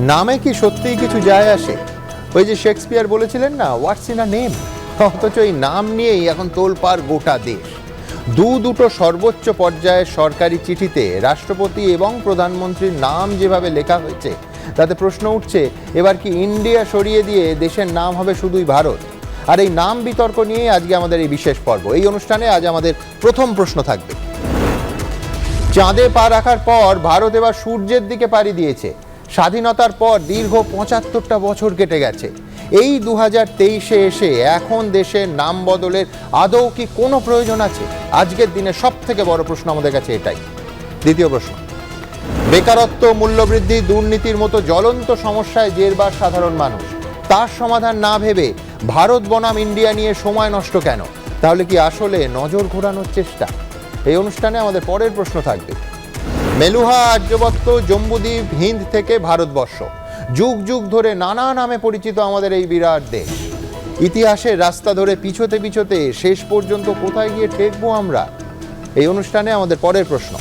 নামে কি সত্যিই কিছু যায় আসে? ওই যে শেক্সপিয়ার বলেছিলেন না, হোয়াটস ইন আ নেম। অথচ এই নাম নিয়েই এখন তোলপাড় গোটা দেশ। দুটো সর্বোচ্চ পর্যায়ের সরকারি চিঠিতে রাষ্ট্রপতি এবং প্রধানমন্ত্রীর নাম যেভাবে লেখা হয়েছে, তাতে প্রশ্ন উঠছে, এবার কি ইন্ডিয়া সরিয়ে দিয়ে দেশের নাম হবে শুধুই ভারত? আর এই নাম বিতর্ক নিয়ে আজকে আমাদের এই বিশেষ পর্ব। এই অনুষ্ঠানে আজ আমাদের প্রথম প্রশ্ন থাকবে, চাঁদে পা রাখার পর ভারত এবার সূর্যের দিকে পাড়ি দিয়েছে। স্বাধীনতার পর দীর্ঘ ৭৫টা বছর কেটে গেছে। এই ২০২৩-এ এসে এখন দেশের নাম বদলের আদৌ কি কোনো প্রয়োজন আছে? আজকের দিনে সব থেকে বড় প্রশ্ন আমাদের কাছে এটাই। দ্বিতীয় প্রশ্ন, বেকারত্ব, মূল্যবৃদ্ধি, দুর্নীতির মতো জ্বলন্ত সমস্যায় জেরবার সাধারণ মানুষ। তার সমাধান না ভেবে ভারত বনাম ইন্ডিয়া নিয়ে সময় নষ্ট কেন? তাহলে কি আসলে নজর ঘোরানোর চেষ্টা? এই অনুষ্ঠানে আমাদের পরের প্রশ্ন থাকবে, মেলুহা, আর্যবত্ত, জম্বুদ্বীপ, হিন্দ থেকে ভারতবর্ষ, যুগ যুগ ধরে নানা নামে পরিচিত আমাদের এই বিরাট দেশ। ইতিহাসের রাস্তা ধরে পিছোতে পিছোতে শেষ পর্যন্ত কোথায় গিয়ে ঠেকবো আমরা? এই অনুষ্ঠানে আমাদের পরের প্রশ্ন,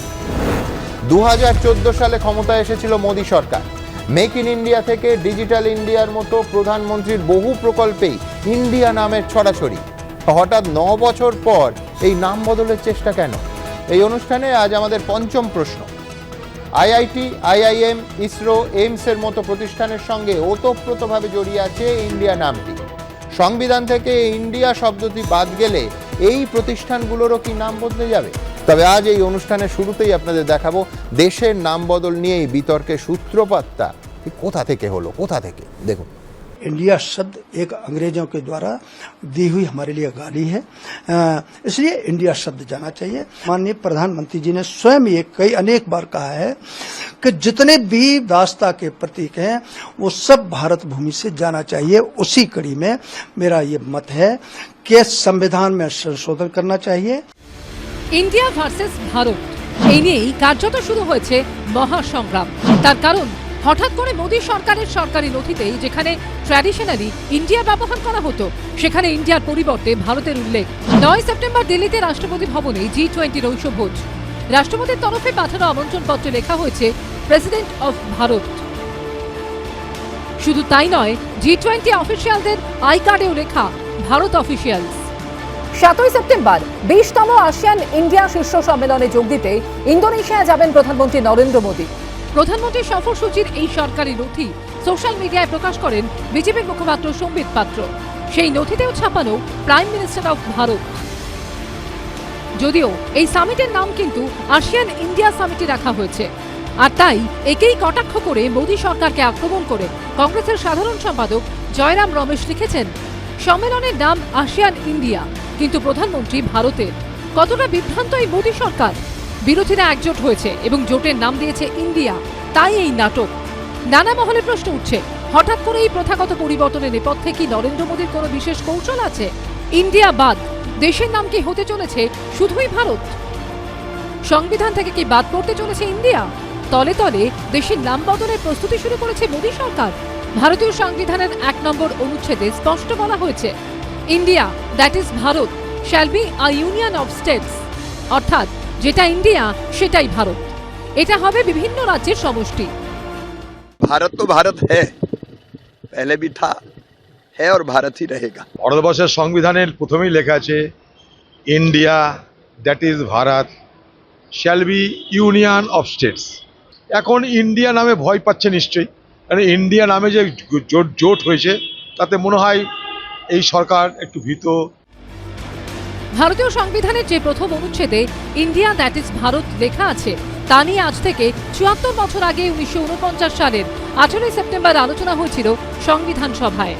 ২০১৪ সালে ক্ষমতায় এসেছিল মোদী সরকার। মেক ইন ইন্ডিয়া থেকে ডিজিটাল ইন্ডিয়ার মতো প্রধানমন্ত্রীর বহু প্রকল্পেই ইন্ডিয়া নামের ছড়াছড়ি। হঠাৎ ৯ বছর পর এই নাম বদলের চেষ্টা কেন? এই অনুষ্ঠানে আজ আমাদের পঞ্চম প্রশ্ন, আইআইটি, আইআইএম, ইসরো, এইমসের মতো প্রতিষ্ঠানের সঙ্গে ওতপ্রোতভাবে জড়িয়ে আছে ইন্ডিয়া নামটি। সংবিধান থেকে ইন্ডিয়া শব্দটি বাদ গেলে এই প্রতিষ্ঠানগুলোরও কি নাম বদলে যাবে? তবে আজ এই অনুষ্ঠানের শুরুতেই আপনাদের দেখাবো দেশের নাম বদল নিয়ে এই বিতর্কের সূত্রপাতটা কোথা থেকে হলো, কোথা থেকে। দেখুন, इंडिया शब्द एक अंग्रेजों के द्वारा दी हुई हमारे लिए गाली है, इसलिए इंडिया शब्द जाना चाहिए। माननीय प्रधानमंत्री जी ने स्वयं ये अनेक बार कहा है कि जितने भी दास्ता के प्रतीक हैं वो सब भारत भूमि से जाना चाहिए। उसी कड़ी में मेरा ये मत है कि संविधान में संशोधन करना चाहिए। ইন্ডিয়া ভার্সেস ভারত, এই নিয়েই কার্যত শুরু হয়েছে মহাসংগ্রাম। তার কারণ, হঠাৎ করে মোদী সরকারের সরকারি নথিতেই যেখানে ট্র্যাডিশনালি ইন্ডিয়া ব্যবহার করা হতো, সেখানে ইন্ডিয়ার পরিবর্তে ভারতের উল্লেখ। ৯ সেপ্টেম্বর দিল্লিতে রাষ্ট্রপতি ভবনে G20 ঐশভোজ। রাষ্ট্রপতির তরফে পাঠানো আমন্ত্রণপত্রে লেখা হয়েছে প্রেসিডেন্ট অফ ভারত। শুধু তাই নয়, G20 অফিসিয়ালদের আই কার্ডেও লেখা ভারত অফিসিয়ালস। ৭ সেপ্টেম্বর ২০তম আসিয়ান ইন্ডিয়া শীর্ষ সম্মেলনে যোগ দিতে ইন্দোনেশিয়া যাবেন প্রধানমন্ত্রী নরেন্দ্র মোদী। প্রধানমন্ত্রীর সফরসূচির এই সরকারি নথি সোশ্যাল মিডিয়ায় প্রকাশ করেন বিজেপির মুখপাত্র সম্বিত পাত্র। সেই নথিতেও ছাপানো প্রাইম মিনিস্টার অফ ভারত। যদিও এই সামিটের নাম কিন্তু আসিয়ান ইন্ডিয়া সামিটই রাখা হয়েছে। আর তাই একেই কটাক্ষ করে মোদী সরকারকে আক্রমণ করে কংগ্রেসের সাধারণ সম্পাদক জয়রাম রমেশ লিখেছেন, সম্মেলনের নাম আসিয়ান ইন্ডিয়া, কিন্তু প্রধানমন্ত্রী ভারতের। কতটা বিভ্রান্ত এই মোদী সরকার! বিরোধীরা একজোট হয়েছে এবং জোটের নাম দিয়েছে ইন্ডিয়া, তাই এই নাটক। নানা মহলে প্রশ্ন উঠছে, হঠাৎ করে এই প্রথাগত পরিবর্তনের নেপথ্যে কি নরেন্দ্র মোদীর কোনো বিশেষ কৌশল আছে? ইন্ডিয়া বাদ দেশের নাম কি হতে চলেছে শুধুই ভারত? সংবিধান থেকে কি বাদ পড়তে চলেছে ইন্ডিয়া? তলে তলে দেশের নাম বদলের প্রস্তুতি শুরু করেছে মোদী সরকার। ভারতীয় সংবিধানের ১ নম্বর অনুচ্ছেদে স্পষ্ট বলা হয়েছে, India, that is Bharat, shall be a union of states. অর্থাৎ যেটা ইন্ডিয়া সেটাই ভারত। এটা হবে বিভিন্ন রাজ্যের সমষ্টি। भारत तो भारत है, पहले भी था, है और भारत ही रहेगा। ভারতবর্ষের সংবিধানের প্রথমেই লেখা আছে, India that is Bharat shall B union of states. এখন ইন্ডিয়া নামে ভয় পাচ্ছে নিশ্চয়ই, কারণ ইন্ডিয়া নামে যে জোট হয়েছে তাতে মনে হয় এই সরকার একটু ভীত। ভারতীয় সংবিধানের যে প্রথম অনুচ্ছেদে ইন্ডিয়া দ্যাট ইজ ভারত লেখা আছে, তা নিয়ে আজ থেকে ৭৪ বছর আগে ১৯৪৯ সালের ১৮ সেপ্টেম্বর আলোচনা হয়েছিল সংবিধান সভায়।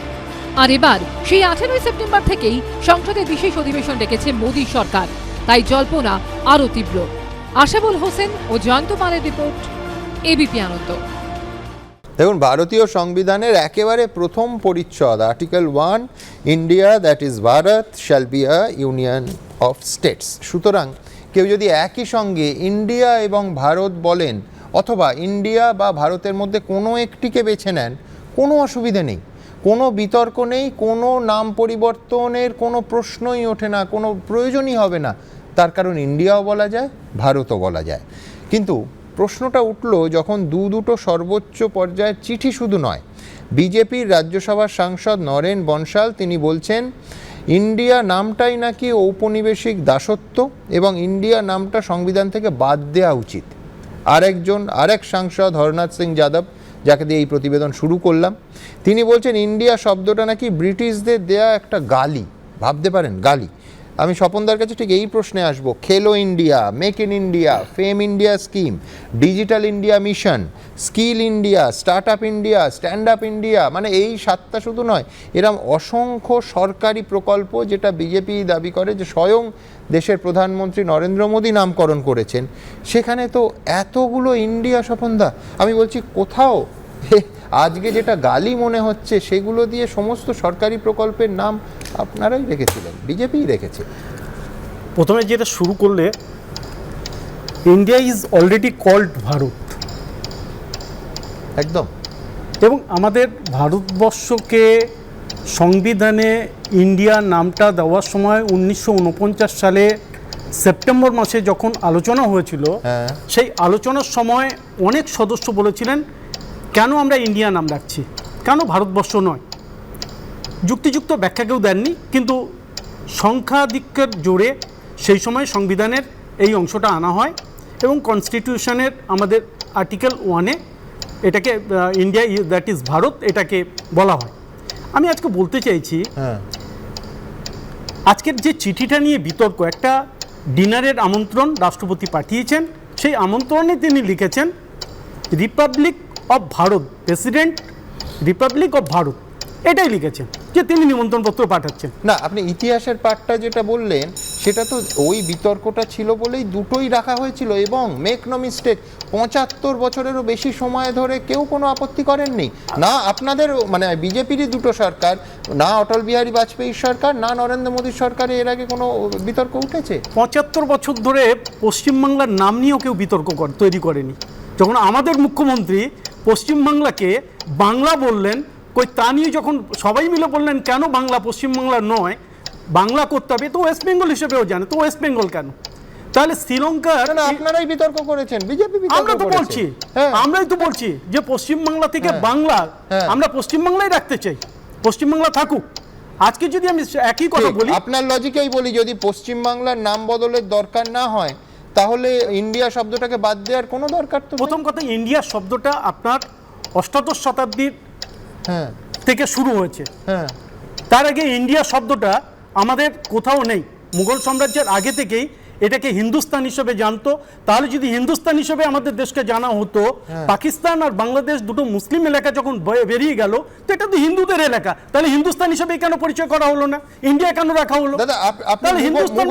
আর এবার সেই ১৮ সেপ্টেম্বর থেকেই সংসদের বিশেষ অধিবেশন ডেকেছে মোদী সরকার। তাই জল্পনা আরও তীব্র। আশাবুল হোসেন ও জয়ন্ত পালের রিপোর্ট, এবিপি আনন্দ। দেখুন, ভারতীয় সংবিধানের একেবারে প্রথম পরিচ্ছদ, article 1, India that is Bharat shall be a union of states. সুতরাং কেউ যদি একই সঙ্গে ইন্ডিয়া এবং ভারত বলেন অথবা ইন্ডিয়া বা ভারতের মধ্যে কোনো একটিকে বেছে নেন, কোনো অসুবিধে নেই, কোনো বিতর্ক নেই, কোনো নাম পরিবর্তনের কোনো প্রশ্নই ওঠে না, কোনো প্রয়োজনই হবে না। তার কারণ ইন্ডিয়াও বলা যায়, ভারতও বলা যায়। কিন্তু প্রশ্নটা উঠলো যখন দুটো সর্বোচ্চ পর্যায়ের চিঠি শুধু নয়, বিজেপির রাজ্যসভার সাংসদ নরেন বনশাল তিনি বলছেন ইন্ডিয়া নামটাই নাকি ঔপনিবেশিক দাসত্ব এবং ইন্ডিয়া নামটা সংবিধান থেকে বাদ দেওয়া উচিত। আরেক সাংসদ হরনাথ সিং যাদব, যাকে দিয়ে এই প্রতিবেদন শুরু করলাম, তিনি বলছেন ইন্ডিয়া শব্দটা নাকি ব্রিটিশদের দেয়া একটা গালি। ভাবতে পারেন, গালি। আমি স্বপনদার কাছে ঠিক এই প্রশ্নে আসবো, খেলো India, make in India, fame India scheme, digital India mission, skill India, start up India, stand up India, মানে এই 7টা শুধু নয়, এরম অসংখ্য সরকারি প্রকল্প যেটা বিজেপি দাবি করে যে স্বয়ং দেশের প্রধানমন্ত্রী নরেন্দ্র মোদী নামকরণ করেছেন, সেখানে তো এতগুলো ইন্ডিয়া। স্বপনদা, আমি বলছি কোথাও আজকে যেটা গালি মনে হচ্ছে সেগুলো দিয়ে সমস্ত সরকারি প্রকল্পের নাম আপনারাই রেখেছিলেন, বিজেপিই রেখেছে। প্রথমে যেটা শুরু করলে, India is already called Bharat, একদম। এবং আমাদের ভারতবর্ষকে সংবিধানে ইন্ডিয়া নামটা দেওয়ার সময় 1949 সালে সেপ্টেম্বর মাসে যখন আলোচনা হয়েছিল, সেই আলোচনার সময় অনেক সদস্য বলেছিলেন কেন আমরা ইন্ডিয়া নাম রাখছি, কেন ভারতবর্ষ নয়। যুক্তিযুক্ত ব্যাখ্যা কেউ দেননি, কিন্তু সংখ্যাধিক্যের জোরে সেই সময় সংবিধানের এই অংশটা আনা হয় এবং কনস্টিটিউশনের আমাদের আর্টিকেল 1-এ এটাকে ইন্ডিয়া দ্যাট ইজ ভারত এটাকে বলা হয়। আমি আজকে বলতে চাইছি, আজকের যে চিঠিটা নিয়ে বিতর্ক, একটা ডিনারের আমন্ত্রণ রাষ্ট্রপতি পাঠিয়েছেন, সেই আমন্ত্রণে তিনি লিখেছেন Republic of Bharat, president Republic of Bharat, এটাই লিখেছেন যে তিনি নিমন্ত্রণপত্র পাঠাচ্ছেন। না, আপনি ইতিহাসের পাঠটা যেটা বললেন সেটা তো ওই বিতর্কটা ছিল বলেই দুটোই রাখা হয়েছিল, এবং মেক নো মিস্টেক 75 বছরেরও বেশি সময় ধরে কেউ কোনো আপত্তি করেননি, না আপনাদের মানে বিজেপিরই দুটো সরকার, না অটল বিহারী বাজপেয়ীর সরকার, না নরেন্দ্র মোদীর সরকারে এর আগে কোনো বিতর্ক উঠেছে। 75 বছর ধরে পশ্চিমবাংলার নাম নিয়েও কেউ বিতর্ক তৈরি করেনি। যখন আমাদের মুখ্যমন্ত্রী পশ্চিমবাংলাকে বাংলা বললেন, কই তা নিয়ে যখন সবাই মিলে বললেন কেন বাংলা পশ্চিমবাংলা নয়, বাংলা করতে হবে, তো ওয়েস্ট বেঙ্গল হিসেবেও জানে, তো ওয়েস্ট বেঙ্গল কেন? তাহলে শ্রীলঙ্কার আপনারাই বিতর্ক করেছেন, বিজেপি আমরা তো বলছি, আমরাই তো বলছি যে পশ্চিমবাংলা থেকে বাংলা আমরা পশ্চিমবাংলায় রাখতে চাই, পশ্চিমবাংলা থাকুক। আজকে যদি আমি একই কথা বলি, আপনার লজিকেই বলি, যদি পশ্চিমবাংলার নাম বদলের দরকার না হয় তাহলে ইন্ডিয়া শব্দটাকে বাদ দেওয়ার কোনো দরকার তো। প্রথম কথা, ইন্ডিয়া শব্দটা আপনার 18 শতাব্দীর থেকে শুরু হয়েছে। তার আগে ইন্ডিয়া শব্দটা আমাদের কোথাও নেই। মুঘল সাম্রাজ্যের আগে থেকেই এটাকে হিন্দুস্তান হিসেবে জানতো। তাহলে যদি হিন্দুস্তান হিসেবে আমাদের দেশকে জানা হতো, পাকিস্তান আর বাংলাদেশ দুটো মুসলিম এলাকা যখন বেরিয়ে গেল, তো এটা তো হিন্দুদের এলাকা, তাহলে হিন্দুস্তান হিসেবে কেন পরিচয় করা হলো না? ইন্ডিয়া কেন রাখা হলো? দাদা, আপনি হিন্দুস্তান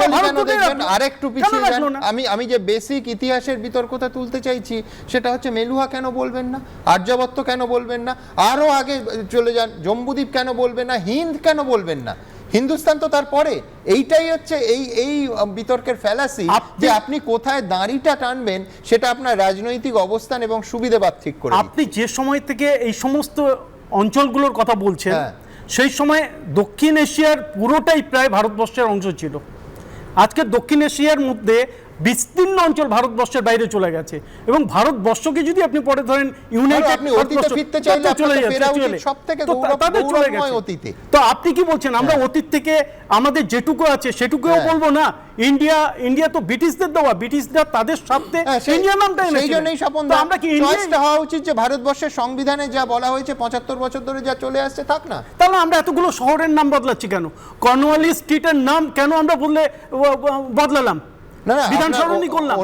আরেকটু পিছিয়ে যান। আমি যে বেসিক ইতিহাসের বিতর্কতা তুলতে চাইছি সেটা হচ্ছে মেলুহা কেন বলবেন না, আর্যাবর্ত কেন বলবেন না, আরো আগে চলে যান, জম্বুদ্বীপ কেন বলবেন না, হিন্দ কেন বলবেন না, হিন্দুস্তান তো তারপরে। এইটাই হচ্ছে এই বিতর্কের ফ্যালাসি, যে আপনি কোথায় দাঁড়িটা টানবেন সেটা আপনার রাজনৈতিক অবস্থান এবং সুবিধাবাদ ঠিক করে। আপনি যে সময় থেকে এই সমস্ত অঞ্চলগুলোর কথা বলছেন, সেই সময় দক্ষিণ এশিয়ার পুরোটাই প্রায় ভারতবর্ষের অংশ ছিল। আজকে দক্ষিণ এশিয়ার মধ্যে বিস্তীর্ণ অঞ্চল ভারতবর্ষের বাইরে চলে গেছে, এবং ভারতবর্ষকে যদি আপনি পরে ধরেন ইউনাইটেড অতীতে, তো আপনি কি বলছেন আমরা অতীত থেকে আমাদের যেটুকু আছে সেটুকুও বলবো না? ইন্ডিয়া তো ব্রিটিশদের দেওয়া, ব্রিটিশরা তাদের স্বার্থে ইন্ডিয়া নামটা এনেছিল। সেই জন্যই স্বপন দা, আমরা কি চয়েসটা হওয়া উচিত যে ভারতবর্ষের সংবিধানে যা বলা হয়েছে 75 বছর ধরে যা চলে আসছে থাক না। তাহলে আমরা এতগুলো শহরের নাম বদলাচ্ছি কেন? কর্নওয়ালিস স্ট্রিটের নাম কেন আমরা বদলালাম? বিধান সরণি করলাম,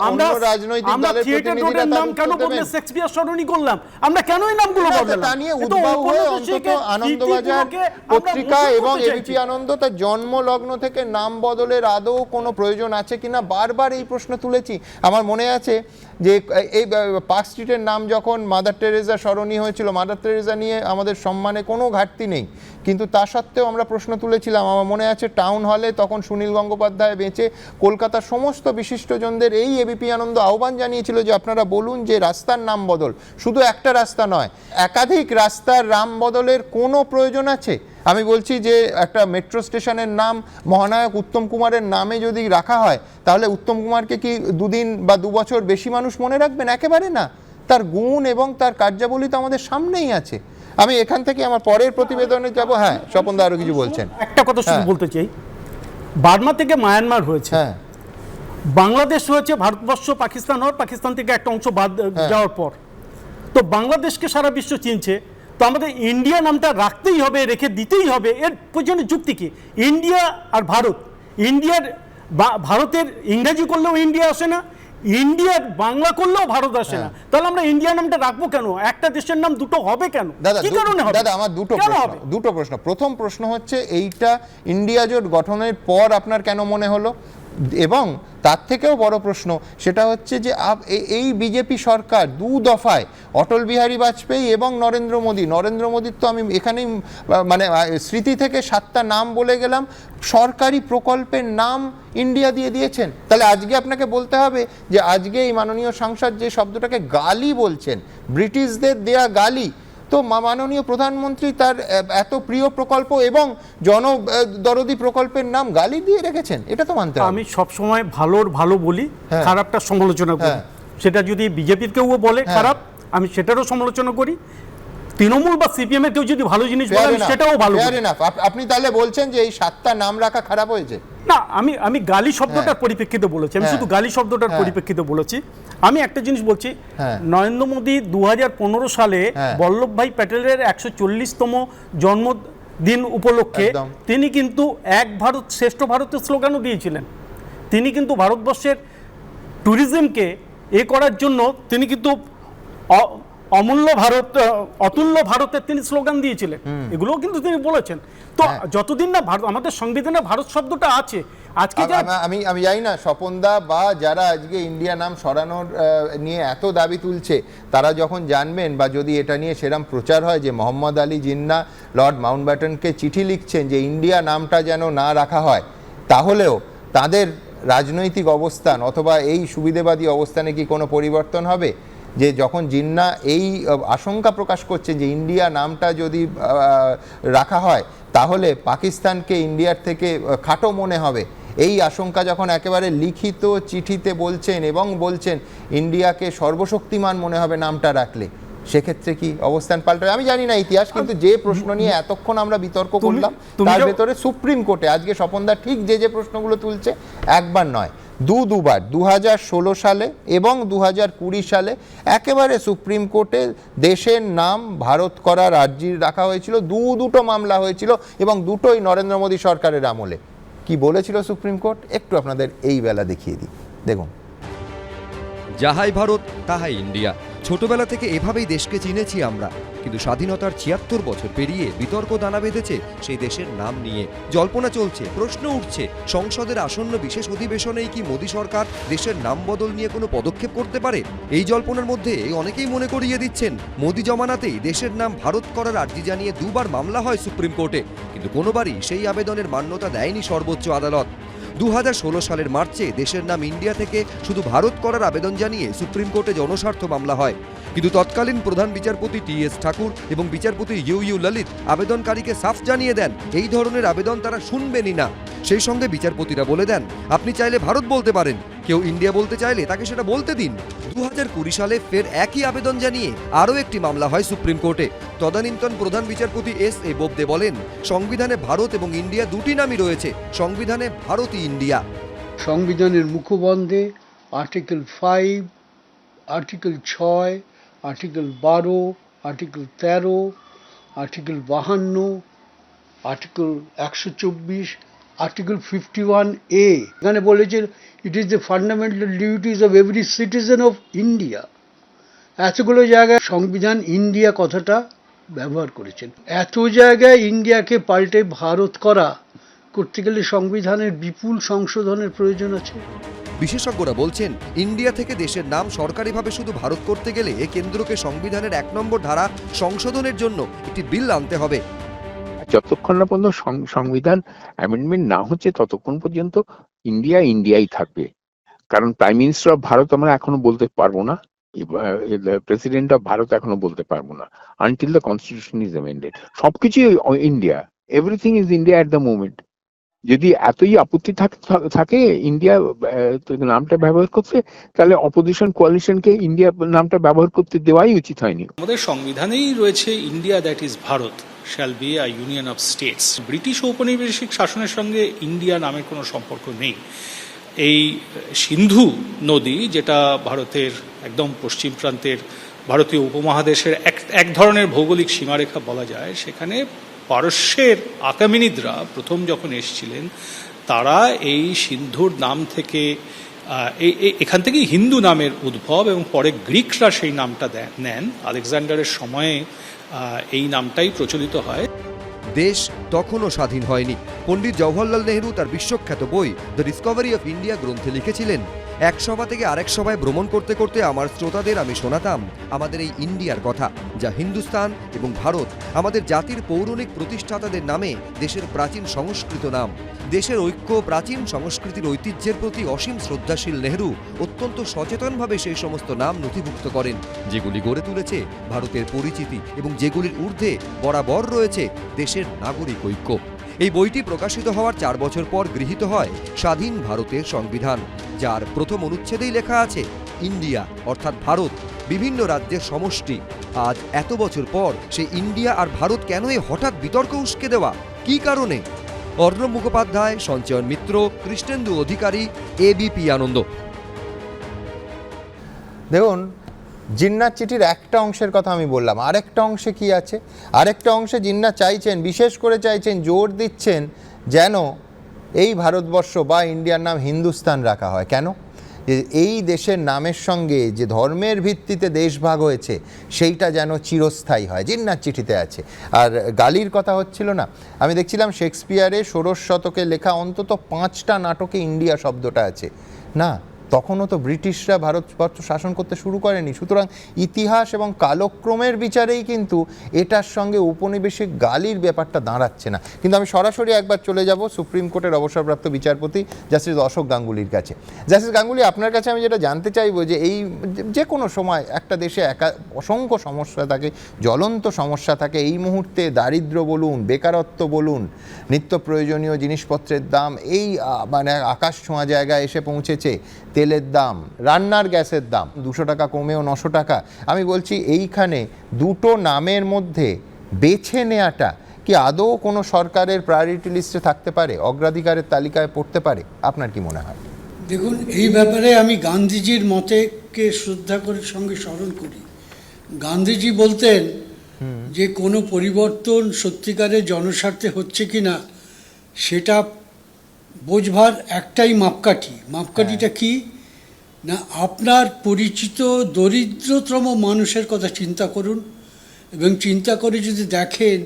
আমরা রাজনৈতিক দলের প্রতিনিধিরা নাম কেন বদলে শেক্সপিয়ার সরণি করলাম? আমরা কেন এই নামগুলো বদলালাম? তা নিয়ে উদ্ভব হয়ে অন্তত আনন্দবাজার পত্রিকা এবং এবিপি আনন্দ তার জন্ম লগ্ন থেকে নাম বদলের আদৌ কোনো প্রয়োজন আছে কিনা বারবার এই প্রশ্ন তুলেছি। আমার মনে আছে যে এই পার্ক স্ট্রিটের নাম যখন মাদার টেরেজা সরণি হয়েছিল, মাদার টেরেজা নিয়ে আমাদের সম্মানে কোনো ঘাটতি নেই, কিন্তু তা সত্ত্বেও আমরা প্রশ্ন তুলেছিলাম। আমার মনে আছে টাউন হলে তখন সুনীল গঙ্গোপাধ্যায় বেঁচে কলকাতার সমস্ত বিশিষ্টজনদের এই এবিপি আনন্দ আহ্বান জানিয়েছিল যে আপনারা বলুন যে রাস্তার নাম বদল, শুধু একটা রাস্তা নয়, একাধিক রাস্তার নাম বদলের কোনো প্রয়োজন আছে? আমি বলছি যে একটা মেট্রো স্টেশনের নাম মহানায়ক উত্তম কুমারের নামে যদি রাখা হয়, তাহলে উত্তম কুমারকে কি 2 দিন বা 2 বছর বেশি মানুষ মনে রাখবেন? একেবারে না। তার গুণ এবং তার কার্যাবলী তো আমাদের সামনেই আছে। আমি এখান থেকে আমার পরের প্রতিবেদনে যাব। হ্যাঁ, স্বপনদা আরো কিছু বলছেন। একটা কথা শুধু হ্যাঁ। বলতে চাই, বার্মা থেকে মায়ানমার হয়েছে, হ্যাঁ, বাংলাদেশ হয়েছে ভারতবর্ষ পাকিস্তান হওয়ার, পাকিস্তান থেকে একটা অংশ বাদ যাওয়ার পর। তো বাংলাদেশকে সারা বিশ্ব চিনছে, তো আমাদের ইন্ডিয়া নামটা রাখতেই হবে, রেখে দিতেই হবে। এর পেছনে যুক্তি কি? ইন্ডিয়া আর ভারত, ভারতের ইংরেজি করলেও ইন্ডিয়া আসে না, ইন্ডিয়ার বাংলা করলেও ভারত আসে না। তাহলে আমরা ইন্ডিয়া নামটা রাখবো কেন? একটা দেশের নাম দুটো হবে কেন? দাদা কি কারণে হবে? দাদা আমার দুটো প্রশ্ন। প্রথম প্রশ্ন হচ্ছে, এইটা ইন্ডিয়া জোট গঠনের পর আপনার কেন মনে হলো? এবং তার থেকেও বড় প্রশ্ন সেটা হচ্ছে যে এই বিজেপি সরকার 2 দফায় অটল বিহারী বাজপেয়ী এবং নরেন্দ্র মোদীর তো আমি এখানেই মানে স্মৃতি থেকে 7টা নাম বলে গেলাম, সরকারি প্রকল্পের নাম ইন্ডিয়া দিয়ে দিয়েছেন। তাহলে আজকে আপনাকে বলতে হবে যে আজকে এই মাননীয় সাংসদ যে শব্দটাকে গালি বলছেন, ব্রিটিশদের দেয়া গালি, তো মাননীয় প্রধানমন্ত্রী তার এত প্রিয় প্রকল্প এবং জনদরদি প্রকল্পের নাম গালি দিয়ে রেখেছেন। এটা তো মানতে হবে। আমি সবসময় ভালোর ভালো বলি, হ্যাঁ। খারাপটা সমালোচনা করি। হ্যাঁ। সেটা যদি বিজেপির কেউ বলে হ্যাঁ। খারাপ, আমি সেটারও সমালোচনা করি। তৃণমূল বা সিপিএম এর কেউ যদি ভালো জিনিস বলে, আমি সেটাও ভালো বলি। আপনি তাহলে বলছেন যে এই 7টা নাম রাখা খারাপ হয়েছে? না, আমি গালি শব্দটার পরিপ্রেক্ষিতে বলেছি, আমি শুধু গালি শব্দটার হ্যাঁ। পরিপ্রেক্ষিতে বলেছি। আমি একটা জিনিস বলছি, হ্যাঁ। নরেন্দ্র মোদী 2015 সালে হ্যাঁ। বল্লভভাই প্যাটেলের 140তম জন্মদিন উপলক্ষে একদম। তিনি কিন্তু এক ভারত শ্রেষ্ঠ ভারতের স্লোগানও দিয়েছিলেন। তিনি কিন্তু ভারতবর্ষের ট্যুরিজমকে করার জন্য তিনি কিন্তু অতুল্য ভারতের তিনি স্লোগান দিয়েছিলেন। এগুলোও কিন্তু তিনি বলেছেন। তো যতদিন না আমাদের সংবিধানে ভারত শব্দটা আছে, আজকে আমি জানি না স্বপনদা বা যারা আজকে ইন্ডিয়া নাম সরানোর নিয়ে এত দাবি তুলছে, তারা যখন জানবেন বা যদি এটা নিয়ে সেরকম প্রচার হয় যে মোহাম্মদ আলী জিন্নাহ লর্ড মাউন্টব্যাটেনকে চিঠি লিখছেন যে ইন্ডিয়া নামটা যেন না রাখা হয়, তাহলেও তাদের রাজনৈতিক অবস্থান অথবা এই সুবিধেবাদী অবস্থানে কি কোনো পরিবর্তন হবে? যে যখন জিন্নাহ এই আশঙ্কা প্রকাশ করছে যে ইন্ডিয়া নামটা যদি রাখা হয় তাহলে পাকিস্তানকে ইন্ডিয়ার থেকে খাটো মনে হবে, এই আশঙ্কা যখন একেবারে লিখিত চিঠিতে বলছেন এবং বলছেন ইন্ডিয়াকে সর্বশক্তিমান মনে হবে নামটা রাখলে, সেক্ষেত্রে কি অবস্থান পাল্টাবে? আমি জানি না ইতিহাস, কিন্তু যে প্রশ্ন নিয়ে এতক্ষণ আমরা বিতর্ক করলাম তার ভেতরে সুপ্রিম কোর্টে আজকে স্বপনদা ঠিক যে প্রশ্নগুলো তুলছে, একবার নয় দুবার 2016 সালে এবং 2020 সালে একেবারে সুপ্রিম কোর্টে দেশের নাম ভারত করার আর্জি রাখা হয়েছিল। দুটো মামলা হয়েছিল এবং দুটোই নরেন্দ্র মোদী সরকারের আমলে। কি বলেছিল সুপ্রিম কোর্ট একটু আপনাদের এই বেলা দেখিয়ে দিই, দেখুন। যাহাই ভারত তাহাই ইন্ডিয়া। ছোটবেলা থেকে এভাবেই দেশকে চিনেছি আমরা, কিন্তু স্বাধীনতার ৭৬ বছর পেরিয়ে বিতর্ক দানা বেঁধেছে সেই দেশের নাম নিয়ে। জল্পনা চলছে, প্রশ্ন উঠছে, সংসদের আসন্ন বিশেষ অধিবেশনেই কি মোদী সরকার দেশের নাম বদল নিয়ে কোনো পদক্ষেপ করতে পারে? এই জল্পনার মধ্যে অনেকেই মনে করিয়ে দিচ্ছেন মোদী জমানাতেই দেশের নাম ভারত করার আর্জি জানিয়ে 2বার মামলা হয় সুপ্রিম কোর্টে, কিন্তু কোনোবারই সেই আবেদনের মান্যতা দেয়নি সর্বোচ্চ আদালত। 2016 সালের মার্চে দেশের নাম ইন্ডিয়া থেকে শুধু ভারত করার আবেদন জানিয়ে সুপ্রিম কোর্টে জনস্বার্থ মামলা হয়, কিন্তু তৎকালীন প্রধান বিচারপতি টি.এস. ঠাকুর এবং বিচারপতি ইউ ললিত আবেদনকারীকে সাফ জানিয়ে দেন এই ধরনের আবেদন তারা শুনবেনই না। সেই সঙ্গে বিচারপতিরা বলে দেন, আপনি চাইলে ভারত বলতে পারেন, কেউ ইন্ডিয়া বলতে চাইলে তাকে সেটা বলতে দিন। 2020 সালে ফের একই আবেদন জানিয়ে আরও একটি মামলা হয় সুপ্রিম কোর্টে। তদানীন্তন প্রধান বিচারপতি এস.এ. বোবদে বলেন, সংবিধানে ভারত এবং ইন্ডিয়া দুটি নামই রয়েছে, সংবিধানে ভারতই ইন্ডিয়া। সংবিধানের মুখবন্ধে article 5, article 6, article 12, article 13, article 52, article 124, article 51A এখানে বলেছে it is the fundamental duties of every citizen of India. এতগুলো জায়গায় সংবিধান ইন্ডিয়া কথাটা ব্যবহার করেছেন। এত জায়গায় ইন্ডিয়াকে পাল্টে ভারত করতে গেলে সংবিধানের বিপুল সংশোধনের প্রয়োজন আছে। বিশেষজ্ঞরা বলছেন, ইন্ডিয়া থেকে দেশের নাম সরকারিভাবে শুধু ভারত করতে গেলে কেন্দ্রকে সংবিধানের 1 নম্বর ধারা সংশোধনের জন্য একটি বিল আনতে হবে। যতক্ষণ না পর্যন্ত সংবিধান অ্যামেন্ডমেন্ট না হচ্ছে ততক্ষণ পর্যন্ত ইন্ডিয়াই থাকবে। কারণ প্রাইম মিনিস্টার অফ ভারত আমরা এখনো বলতে পারবো না, প্রেসিডেন্ট অফ ভারত এখনো বলতে পারবো না until the constitution is amended. সবকিছুই India, everything is India at the moment. যদি এতই আপত্তি থাকে ইন্ডিয়া নামটা ব্যবহার করতে, তাহলে অপোজিশন কোয়ালিশনকে ইন্ডিয়া নামটা ব্যবহার করতে দেওয়াই উচিত হয়নি। আমাদের সংবিধানেই রয়েছে India that is Bharat shall be a union of states. British ঔপনিবেশিক শাসনের সঙ্গে ইন্ডিয়া নামের কোনো সম্পর্ক নেই। এই সিন্ধু নদী, যেটা ভারতের একদম পশ্চিম প্রান্তের ভারতীয় উপমহাদেশের এক ধরনের ভৌগোলিক সীমারেখা বলা যায়, সেখানে পারস্যের আকামিনিদরা প্রথম যখন এসেছিলেন, তারা এই সিন্ধুর নাম থেকে এখান থেকেই হিন্দু নামের উদ্ভব, এবং পরে গ্রিকরা সেই নামটা নেন। আলেকজান্ডারের সময়ে এই নামটাই প্রচলিত হয়। দেশ তখনও স্বাধীন হয়নি। পণ্ডিত জওহরলাল নেহরু তার বিশ্বখ্যাত বই দ্য ডিসকভারি অফ ইন্ডিয়া গ্রন্থে লিখেছিলেন, এক সভা থেকে আরেক সভায় ভ্রমণ করতে করতে আমার শ্রোতাদের আমি শোনাতাম আমাদের এই ইন্ডিয়ার কথা, যা হিন্দুস্তান এবং ভারত আমাদের জাতির পৌরাণিক প্রতিষ্ঠাতাদের নামে দেশের প্রাচীন সংস্কৃত নাম। দেশের ঐক্য, প্রাচীন সংস্কৃতির ঐতিহ্যের প্রতি অসীম শ্রদ্ধাশীল নেহরু অত্যন্ত সচেতনভাবে সেই সমস্ত নাম নথিভুক্ত করেন, যেগুলি গড়ে তুলেছে ভারতের পরিচিতি এবং যেগুলির ঊর্ধ্বে বরাবর রয়েছে দেশের নাগরিক ঐক্য। এই বইটি প্রকাশিত হওয়ার 4 বছর পর গৃহীত হয় স্বাধীন ভারতের সংবিধান, যার প্রথম অনুচ্ছেদেই লেখা আছে ইন্ডিয়া অর্থাৎ ভারত বিভিন্ন রাজ্যের সমষ্টি। আজ এত বছর পর সেই ইন্ডিয়া আর ভারত কেন এই হঠাৎ বিতর্ক উস্কে দেওয়া, কী কারণে? অর্ণব মুখোপাধ্যায়, সঞ্চয়ন মিত্র, কৃষ্ণেন্দু অধিকারী, এবিপি আনন্দ। দেখুন, জিন্নাত চিঠির একটা অংশের কথা আমি বললাম, আরেকটা অংশে কি আছে? আরেকটা অংশে জিন্নাত চাইছেন, বিশেষ করে চাইছেন, জোর দিচ্ছেন যেন এই ভারতবর্ষ বা ইন্ডিয়ার নাম হিন্দুস্তান রাখা হয়। কেন? এই দেশের নামের সঙ্গে যে ধর্মের ভিত্তিতে দেশভাগ হয়েছে সেইটা যেন চিরস্থায়ী হয়, জিন্নাত চিঠিতে আছে। আর গালির কথা হচ্ছিল না, আমি দেখছিলাম শেক্সপিয়ারের 16 শতকে লেখা অন্তত 5টা নাটকে ইন্ডিয়া শব্দটা আছে। না, তখনও তো ব্রিটিশরা ভারতবর্ষ শাসন করতে শুরু করেনি। সুতরাং ইতিহাস এবং কালক্রমের বিচারেই কিন্তু এটার সঙ্গে উপনিবেশিক গালির ব্যাপারটা দাঁড়াচ্ছে না। কিন্তু আমি সরাসরি একবার চলে যাব সুপ্রিম কোর্টের অবসরপ্রাপ্ত বিচারপতি জাস্টিস অশোক গাঙ্গুলির কাছে। জাস্টিস গাঙ্গুলি, আপনার কাছে আমি যেটা জানতে চাইবো যে এই যে কোনো সময় একটা দেশে অসংখ্য সমস্যা থাকে, জ্বলন্ত সমস্যা থাকে। এই মুহূর্তে দারিদ্র্য বলুন, বেকারত্ব বলুন, নিত্য প্রয়োজনীয় জিনিসপত্রের দাম এই মানে আকাশ ছোঁয়া জায়গায় এসে পৌঁছেছে। তেলের দাম, রান্নার গ্যাসের দাম 200 টাকা কমেও 900 টাকা। আমি বলছি এইখানে দুটো নামের মধ্যে বেছে নেওয়াটা কি আদৌ কোনো সরকারের প্রায়োরিটি লিস্টে থাকতে পারে, অগ্রাধিকারের তালিকায় পড়তে পারে? আপনার কি মনে হয়? দেখুন, এই ব্যাপারে আমি গান্ধীজির মতেকে শ্রদ্ধা করে সঙ্গে স্মরণ করি। গান্ধীজি বলতেন যে কোনো পরিবর্তন সত্যিকারের জনস্বার্থে হচ্ছে কিনা সেটা বোঝবার একটাই মাপকাঠিটা কি না, আপনার পরিচিত দরিদ্রতম মানুষের কথা চিন্তা করুন, এবং চিন্তা করে যদি দেখেন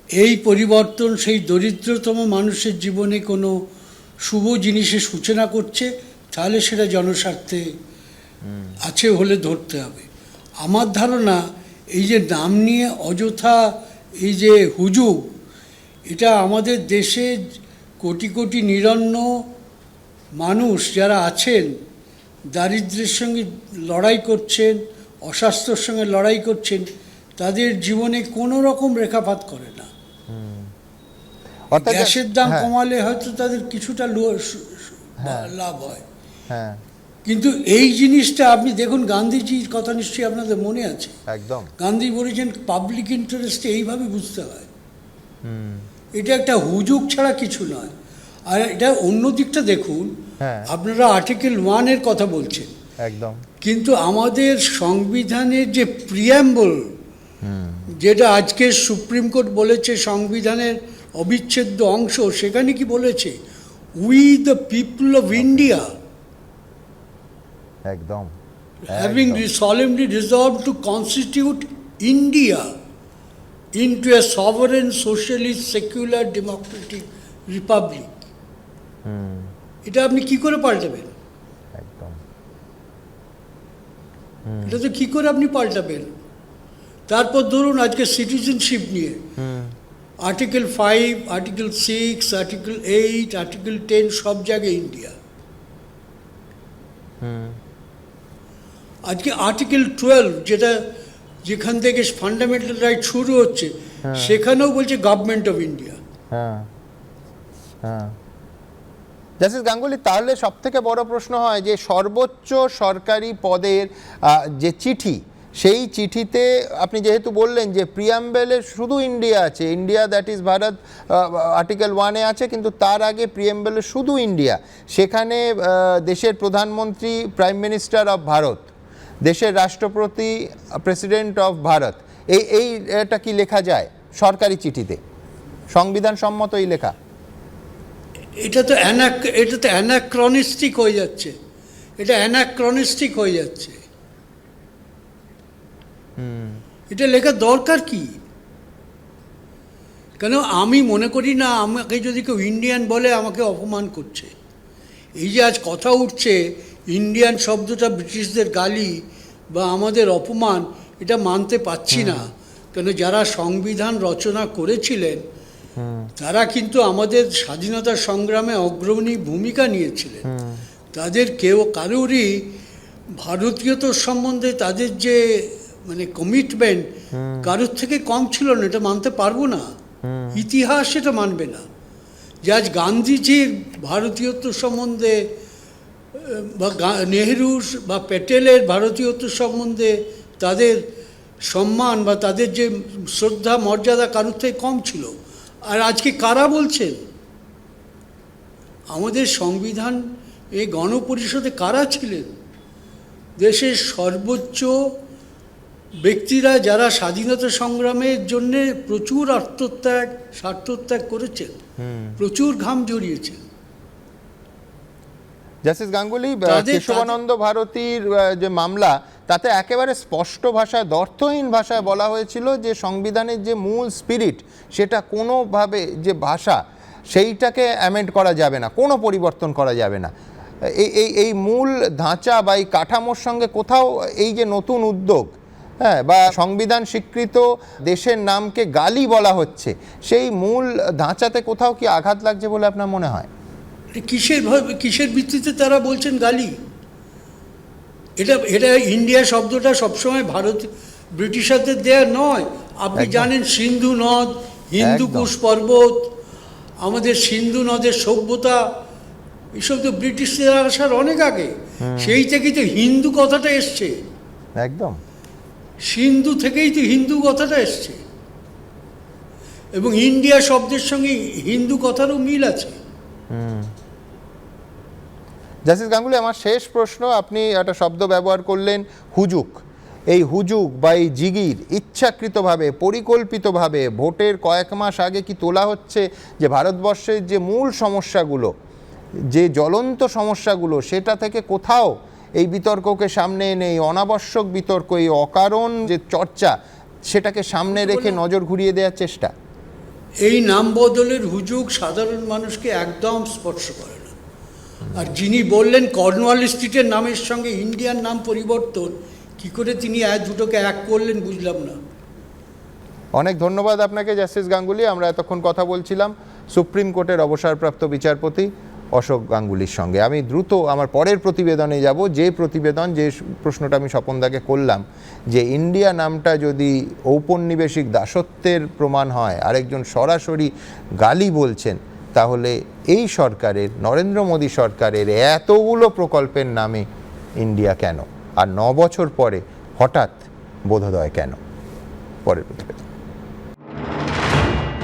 এই পরিবর্তন সেই দরিদ্রতম মানুষের জীবনে কোনো শুভ জিনিসের সূচনা করছে, তাহলে সেটা জনস্বার্থে আছে বলে ধরতে হবে। আমার ধারণা এই যে নাম নিয়ে অযথা এই যে হুজুগ, এটা আমাদের দেশে কোটি কোটি নিরন্ন মানুষ যারা আছেন, দারিদ্র্যের সঙ্গে লড়াই করছেন, অস্বাস্থ্যের সঙ্গে লড়াই করছেন, তাদের জীবনে কোনো রকম রেখাপাত করে না। গ্যাসের দাম কমালে হয়তো তাদের কিছুটা লাভ হয়, কিন্তু এই জিনিসটা আপনি দেখুন, গান্ধীজির কথা নিশ্চয়ই আপনাদের মনে আছে। একদম, গান্ধী বলেছেন পাবলিক ইন্টারেস্টে এইভাবে বুঝতে হয়। এটা একটা হুজুগ ছাড়া কিছু নয়। আর এটা অন্য দিকটা দেখুন, আপনারা আর্টিকেল 1 কথা বলছেন, একদম, কিন্তু আমাদের সংবিধানের যে প্রিয়াম্বল, যেটা আজকে সুপ্রিম কোর্ট বলেছে সংবিধানের অবিচ্ছেদ্য অংশ, সেখানে কি বলেছে? We the people of India একদম having solemnly resolved to constitute India into a sovereign, socialist, secular, democratic republic. এটা আপনি কি করে পাল্টাবেন? একদম, এটা তো কি করে আপনি পাল্টাবেন? তারপর ধরুন আজকে সিটিজেনশিপ নিয়ে আর্টিকেল 5, আর্টিকেল 6, আর্টিকেল 8, আর্টিকেল 10 সব জায়গায় ইন্ডিয়া। আজকে আর্টিকেল 12 যেখান থেকে ফান্ডামেন্টাল রাইট শুরু হচ্ছে, সেখানেও বলছে গভর্নমেন্ট অফ ইন্ডিয়া। হ্যাঁ হ্যাঁ। জাস্টিস গাঙ্গুলি, তাহলে সব থেকে বড় প্রশ্ন হয় যে সর্বোচ্চ সরকারি পদের যে চিঠি, সেই চিঠিতে আপনি যেহেতু বললেন যে প্রিয়াম্বেলে শুধু ইন্ডিয়া আছে, India that is Bharat article 1-এ আছে, কিন্তু তার আগে প্রিয়াম্বেলে শুধু ইন্ডিয়া, সেখানে দেশের প্রধানমন্ত্রী প্রাইম মিনিস্টার অফ ভারত, দেশের রাষ্ট্রপতি প্রেসিডেন্ট অফ ভারত, এটা কি লেখা যায় সরকারি চিঠিতে? সংবিধান সম্মতই লেখা? এটা তো অ্যানাক্রনিস্টিক হয়ে যাচ্ছে, এটা অ্যানাক্রনিস্টিক হয়ে যাচ্ছে। এটা লেখার দরকার কি? কেন আমি মনে করি না আমাকে যদি কেউ ইন্ডিয়ান বলে আমাকে অপমান করছে। এই যে আজ কথা উঠছে ইন্ডিয়ান শব্দটা ব্রিটিশদের গালি বা আমাদের অপমান, এটা মানতে পারছি না। কেন যারা সংবিধান রচনা করেছিলেন তারা কিন্তু আমাদের স্বাধীনতা সংগ্রামে অগ্রণী ভূমিকা নিয়েছিলেন। তাদের কারোরই ভারতীয়তার সম্বন্ধে তাদের যে মানে কমিটমেন্ট কারোর থেকে কম ছিল না, এটা মানতে পারবো না। ইতিহাস এটা মানবে না। যে আজ গান্ধীজির ভারতীয়ত্ব সম্বন্ধে বা নেহরুর বা প্যাটেলের ভারতীয়ত্ব সম্বন্ধে তাদের সম্মান বা তাদের যে শ্রদ্ধা মর্যাদা কারোর থেকে কম ছিল। আর আজকে কারা বলছেন? আমাদের সংবিধান এই গণপরিষদে কারা ছিলেন? দেশের সর্বোচ্চ ব্যক্তিরা যারা স্বাধীনতা সংগ্রামের জন্যে প্রচুর আত্মত্যাগ স্বার্থত্যাগ করেছেন, প্রচুর ঘাম জড়িয়েছেন। জাস্টিস গাঙ্গুলি, কেশবানন্দ ভারতীর যে মামলা, তাতে একেবারে স্পষ্ট ভাষায়, অর্থহীন ভাষায় বলা হয়েছিল যে সংবিধানের যে মূল স্পিরিট, সেটা কোনোভাবে যে ভাষা, সেইটাকে অ্যামেন্ড করা যাবে না, কোনো পরিবর্তন করা যাবে না। এই মূল ধাঁচা বা এই কাঠামোর সঙ্গে কোথাও এই যে নতুন উদ্যোগ, হ্যাঁ, বা সংবিধান স্বীকৃত দেশের নামকে গালি বলা হচ্ছে, সেই মূল ধাঁচাতে কোথাও কি আঘাত লাগছে বলে আপনার মনে হয়? কিসের ভিত্তিতে তারা বলছেন গালি? এটা ইন্ডিয়া শব্দটা সবসময় ব্রিটিশারদের দেয়া নয়। আপনি জানেন সিন্ধু নদ, হিন্দু কুশ পর্বত, আমাদের সিন্ধু নদের সভ্যতা, এসব তো ব্রিটিশদের আসার অনেক আগে। সেই থেকেই তো হিন্দু কথাটা এসছে। একদম সিন্ধু থেকেই তো হিন্দু কথাটা এসছে, এবং ইন্ডিয়া শব্দের সঙ্গে হিন্দু কথারও মিল আছে। জাস্টিস গাঙ্গুলি, আমার শেষ প্রশ্ন, আপনি একটা শব্দ ব্যবহার করলেন হুজুক। এই হুজুক বা এই জিগির ইচ্ছাকৃতভাবে, পরিকল্পিতভাবে ভোটের কয়েক মাস আগে কি তোলা হচ্ছে যে ভারতবর্ষের যে মূল সমস্যাগুলো, যে জ্বলন্ত সমস্যাগুলো, সেটা থেকে কোথাও এই বিতর্ককে সামনে এনে এই অনাবশ্যক বিতর্ক, এই অকারণ যে চর্চা, সেটাকে সামনে রেখে নজর ঘুরিয়ে দেওয়ার চেষ্টা? এই নাম বদলের হুজুক সাধারণ মানুষকে একদম স্পর্শ করে না। আর যিনি বললেন কর্নওয়ালিস স্ট্রিটের নামের সঙ্গে ইন্ডিয়ান নাম পরিবর্তন, কি করে তিনি দুটোকে এক করলেন বুঝলাম না। অনেক ধন্যবাদ আপনাকে জাস্টিস গাঙ্গুলি। আমরা এতক্ষণ কথা বলছিলাম সুপ্রিম কোর্টের অবসরপ্রাপ্ত বিচারপতি অশোক গাঙ্গুলির সঙ্গে। আমি দ্রুত আমার পরের প্রতিবেদনে যাব, যে প্রতিবেদন, যে প্রশ্নটা আমি স্বপনদাকে করলাম, যে ইন্ডিয়া নামটা যদি ঔপনিবেশিক দাসত্বের প্রমাণ হয়, আরেকজন সরাসরি গালি বলছেন, তাহলে এই সরকারের, নরেন্দ্র মোদী সরকারের এতগুলো প্রকল্পের নামে ইন্ডিয়া কেন, আর 9 বছর পরে হঠাৎ বোধোদয় কেন? পরের প্রতিবেদন।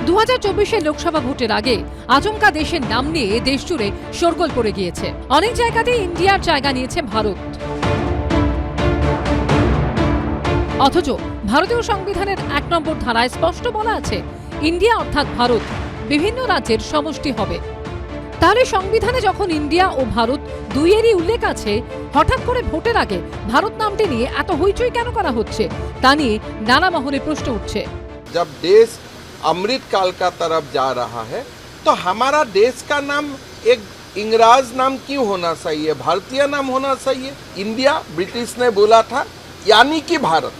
2024 লোকসভা ভোটের আগে আচমকা দেশের নাম নিয়ে দেশ জুড়ে শোরগোল পড়ে গিয়েছে। অনেক জায়গাতেই ইন্ডিয়ার জায়গা নিয়েছে ভারত। অথচ ভারতীয় সংবিধানের 1 নম্বর ধারায় স্পষ্ট বলা আছে, ইন্ডিয়া অর্থাৎ ভারত বিভিন্ন রাজ্যের সমষ্টি হবে। তাহলে সংবিধানে যখন ইন্ডিয়া ও ভারত দুইয়েরই উল্লেখ আছে, হঠাৎ করে ভোটের আগে ভারত নামটি নিয়ে এত হইচই কেন করা হচ্ছে, তা নিয়ে নানা মহলে প্রশ্ন উঠছে। जब देश अमृत काल का तरफ जा रहा है तो हमारा देश का नाम एक इंग्रज नाम क्यों होना चाहिए, भारतीय नाम होना चाहिए। इंडिया ब्रिटिश ने बोला था यानी कि भारत,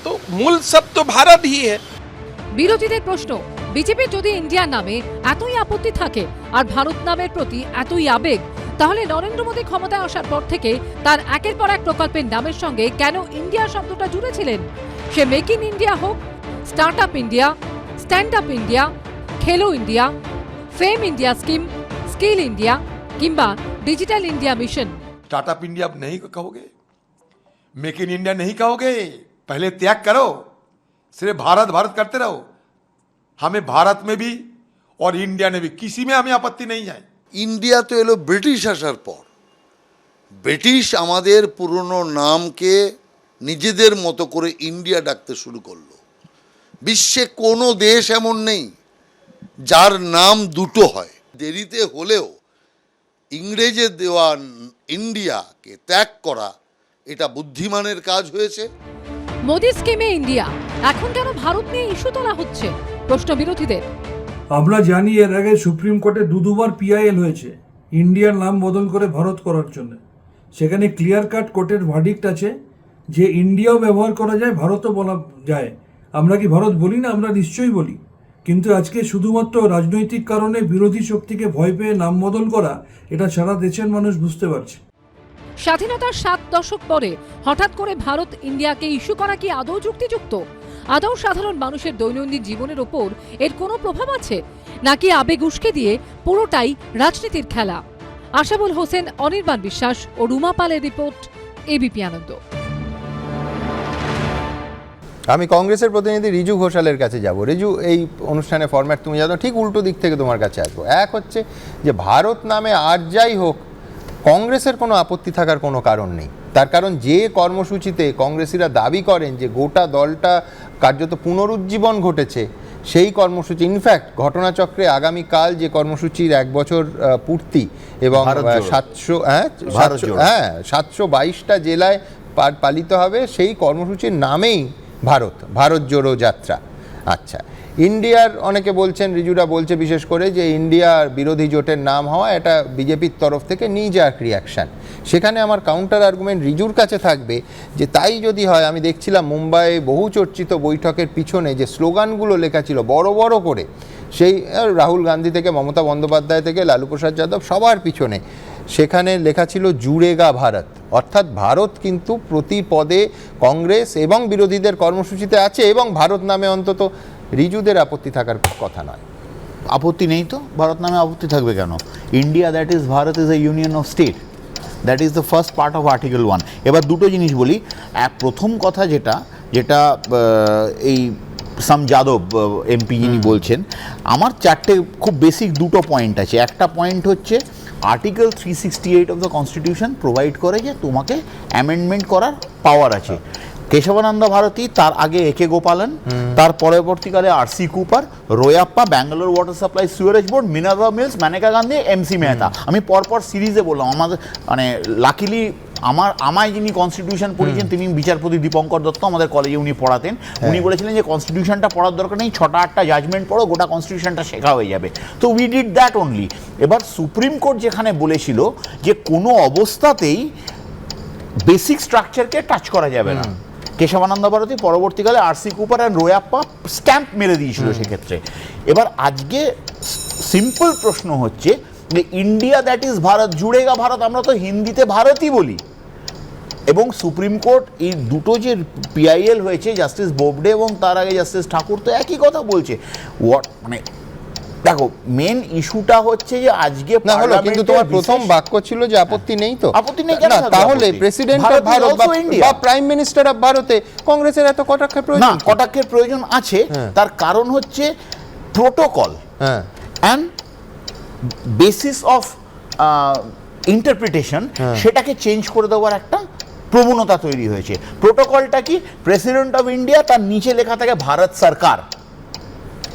तो मूल सब तो भारत ही है। বিরোধীদের প্রশ্ন, বিজেপির যদি ইন্ডিয়া নামে এতই আপত্তি থাকে আর ভারত নামের প্রতি এতই আবেগ, তাহলে নরেন্দ্র মোদী ক্ষমতায় আসার পর থেকে তার একের পর এক প্রকল্পের নামের সঙ্গে কেন ইন্ডিয়া শব্দটা জুড়েছিলেন? সে মেক ইন ইন্ডিয়া হোক, start up India, stand up India, খেলো ইন্ডিয়া, ফেম ইন্ডিয়া স্কিম, স্কিল ইন্ডিয়া কিংবা digital India mission. Startup India अब नहीं कहोगे, मेक इन इंडिया नहीं कहोगे, पहले त्याग करो, सिर्फ भारत भारत करते रहो। हमें भारत में भी और इंडिया में भी किसी में हमें आपत्ति नहीं है। ইন্ডিয়া তো এলো ব্রিটিশ আসার পর। ব্রিটিশ আমাদের পুরনো নামকে নিজেদের মতো করে ইন্ডিয়া ডাকতে শুরু করলো। বিশ্বে কোনো দেশ এমন নেই যার নাম দুটো হয়। দেরিতে হলেও ইংরেজের দেওয়া ইন্ডিয়াকে ত্যাগ করা এটা বুদ্ধিমানের কাজ হয়েছে। মোদি স্কিমে ইন্ডিয়া, এখন কেন ভারত নিয়ে ইস্যু তোলা হচ্ছে প্রশ্ন বিরোধীদের। আমরা জানি এর আগে সুপ্রিম কোর্টে দুবার পিআইএল হয়েছে ইন্ডিয়ার নাম বদল করে ভারত করার জন্য। সেখানে ক্লিয়ার কাট কোর্টের ভার্ডিক্ট আছে যে ইন্ডিয়াও ব্যবহার করা যায়, ভারতও বলা যায়। আমরা কি ভারত বলি না? আমরা নিশ্চয়ই বলি। কিন্তু আজকে শুধুমাত্র রাজনৈতিক কারণে বিরোধী শক্তিকে ভয় পেয়ে নাম বদল করা, এটা সারা দেশের মানুষ বুঝতে পারছে। স্বাধীনতার 7 দশক পরে হঠাৎ করে ভারত ইন্ডিয়াকে ইস্যু করা কি আদৌ যুক্তিযুক্ত? আদৌ সাধারণ মানুষের দৈনন্দিন জীবনের ওপর এর কোনো প্রভাব আছে, নাকি আবেগ উস্কে দিয়ে পুরোটাই রাজনীতির খেলা? আশাবুল হোসেন, অনির্বাণ বিশ্বাস ও রুমা পালের রিপোর্ট, এবিপি আনন্দ। আমি কংগ্রেসের প্রতিনিধি রিজু ঘোষালের কাছে যাব। রিজু, এই অনুষ্ঠানে ফরম্যাট তুমি জানো, ঠিক উল্টো দিক থেকে তোমার কাছে আসবো। এক হচ্ছে যে ভারত নামে আর যাই হোক, কংগ্রেসের কোনো আপত্তি থাকার কোনো কারণ নেই। তার কারণ যে কর্মসূচিতে কংগ্রেসিরা দাবি করেন যে গোটা দলটা কার্যত পুনরুজ্জীবন ঘটেছে, সেই কর্মসূচি, ইনফ্যাক্ট ঘটনাচক্রে আগামীকাল যে কর্মসূচির 1 বছর পূর্তি এবং 722টা জেলায় পালিত হবে, সেই কর্মসূচির নামেই ভারত জোড়ো যাত্রা। আচ্ছা, ইন্ডিয়ার অনেকে বলছেন, রিজুরা বলছে বিশেষ করে, যে ইন্ডিয়ার বিরোধী জোটের নাম হওয়া এটা বিজেপির তরফ থেকে নিজাক রিয়াকশান। সেখানে আমার কাউন্টার আর্গুমেন্ট রিজুর কাছে থাকবে যে তাই যদি হয়, আমি দেখছিলাম মুম্বাইয়ে বহু চর্চিত বৈঠকের পিছনে যে স্লোগানগুলো লেখা ছিল বড় বড় করে, সেই রাহুল গান্ধী থেকে মমতা বন্দ্যোপাধ্যায় থেকে লালু প্রসাদ যাদব সবার পিছনে, সেখানে লেখা ছিল জুড়েগা ভারত। অর্থাৎ ভারত কিন্তু প্রতি পদে কংগ্রেস এবং বিরোধীদের কর্মসূচিতে আছে, এবং ভারত নামে অন্তত রিজুদের আপত্তি থাকার কথা নয়। আপত্তি নেই তো, ভারত নামে আপত্তি থাকবে কেন? India that is Bharat is a union of state, that is the first part of article 1। এবার দুটো জিনিস বলি। প্রথম কথা যেটা এই সাম যাদব এমপি যিনি বলছেন, আমার চারটে খুব বেসিক দুটো পয়েন্ট আছে। একটা পয়েন্ট হচ্ছে article 368 of the constitution provide করে যে তোমাকে অ্যামেন্ডমেন্ট করার পাওয়ার আছে। কেশবানন্দ ভারতী, তার আগে একে গোপালন, তার পরবর্তীকালে R C Cooper, Royappa, Bangalore water supply sewerage board, Minerva mills, Maneka Gandhi, M C Mehta. আমি পরপর সিরিজে বললাম। আমাদের মানে লাকিলি আমায় যিনি কনস্টিটিউশন পড়িয়েছেন তিনি বিচারপতি দীপঙ্কর দত্ত, আমাদের কলেজে উনি পড়াতেন। উনি বলেছিলেন যে কনস্টিটিউশনটা পড়ার দরকার নেই, 6টা-8টা জাজমেন্ট পড়ো, গোটা কনস্টিটিউশনটা শেখা হয়ে যাবে। তো উই ডিড দ্যাট অনলি। এবার সুপ্রিম কোর্ট যেখানে বলেছিল যে কোনো অবস্থাতেই বেসিক স্ট্রাকচারকে টাচ করা যাবে না, কেশবানন্দ ভারতী, পরবর্তীকালে R C Cooper and Royappa stamp মেরে দিয়েছিল সেক্ষেত্রে। এবার আজকে সিম্পল প্রশ্ন হচ্ছে যে ইন্ডিয়া দ্যাট ইজ ভারত, জুড়েগা ভারত, আমরা তো হিন্দিতে ভারতই বলি। এবং সুপ্রিম কোর্ট এই দুটো যে পিআইএল হয়েছে, জাস্টিস বোবডে এবং তার আগে জাস্টিস ঠাকুর, তো একই কথা বলছে। মানে দেখো, মেন ইস্যুটা হচ্ছে যে আজকে না হলো, কিন্তু তোমার প্রথম বাক্য ছিল যে আপত্তি নেই। তো আপত্তি নেই কেন? তাহলে প্রেসিডেন্ট অফ ভারত বা প্রাইম মিনিস্টার অফ ভারতে কংগ্রেসের এত কটাক্ষের প্রয়োজন? না, কটাক্ষের প্রয়োজন আছে। তার কারণ হচ্ছে protocol and basis of interpretation, সেটাকে চেঞ্জ করে দেওয়ার একটা প্রবণতা তৈরি হয়েছে। প্রোটোকলটা কি? প্রেসিডেন্ট অফ ইন্ডিয়া, তার নিচে লেখা থাকে ভারত সরকার।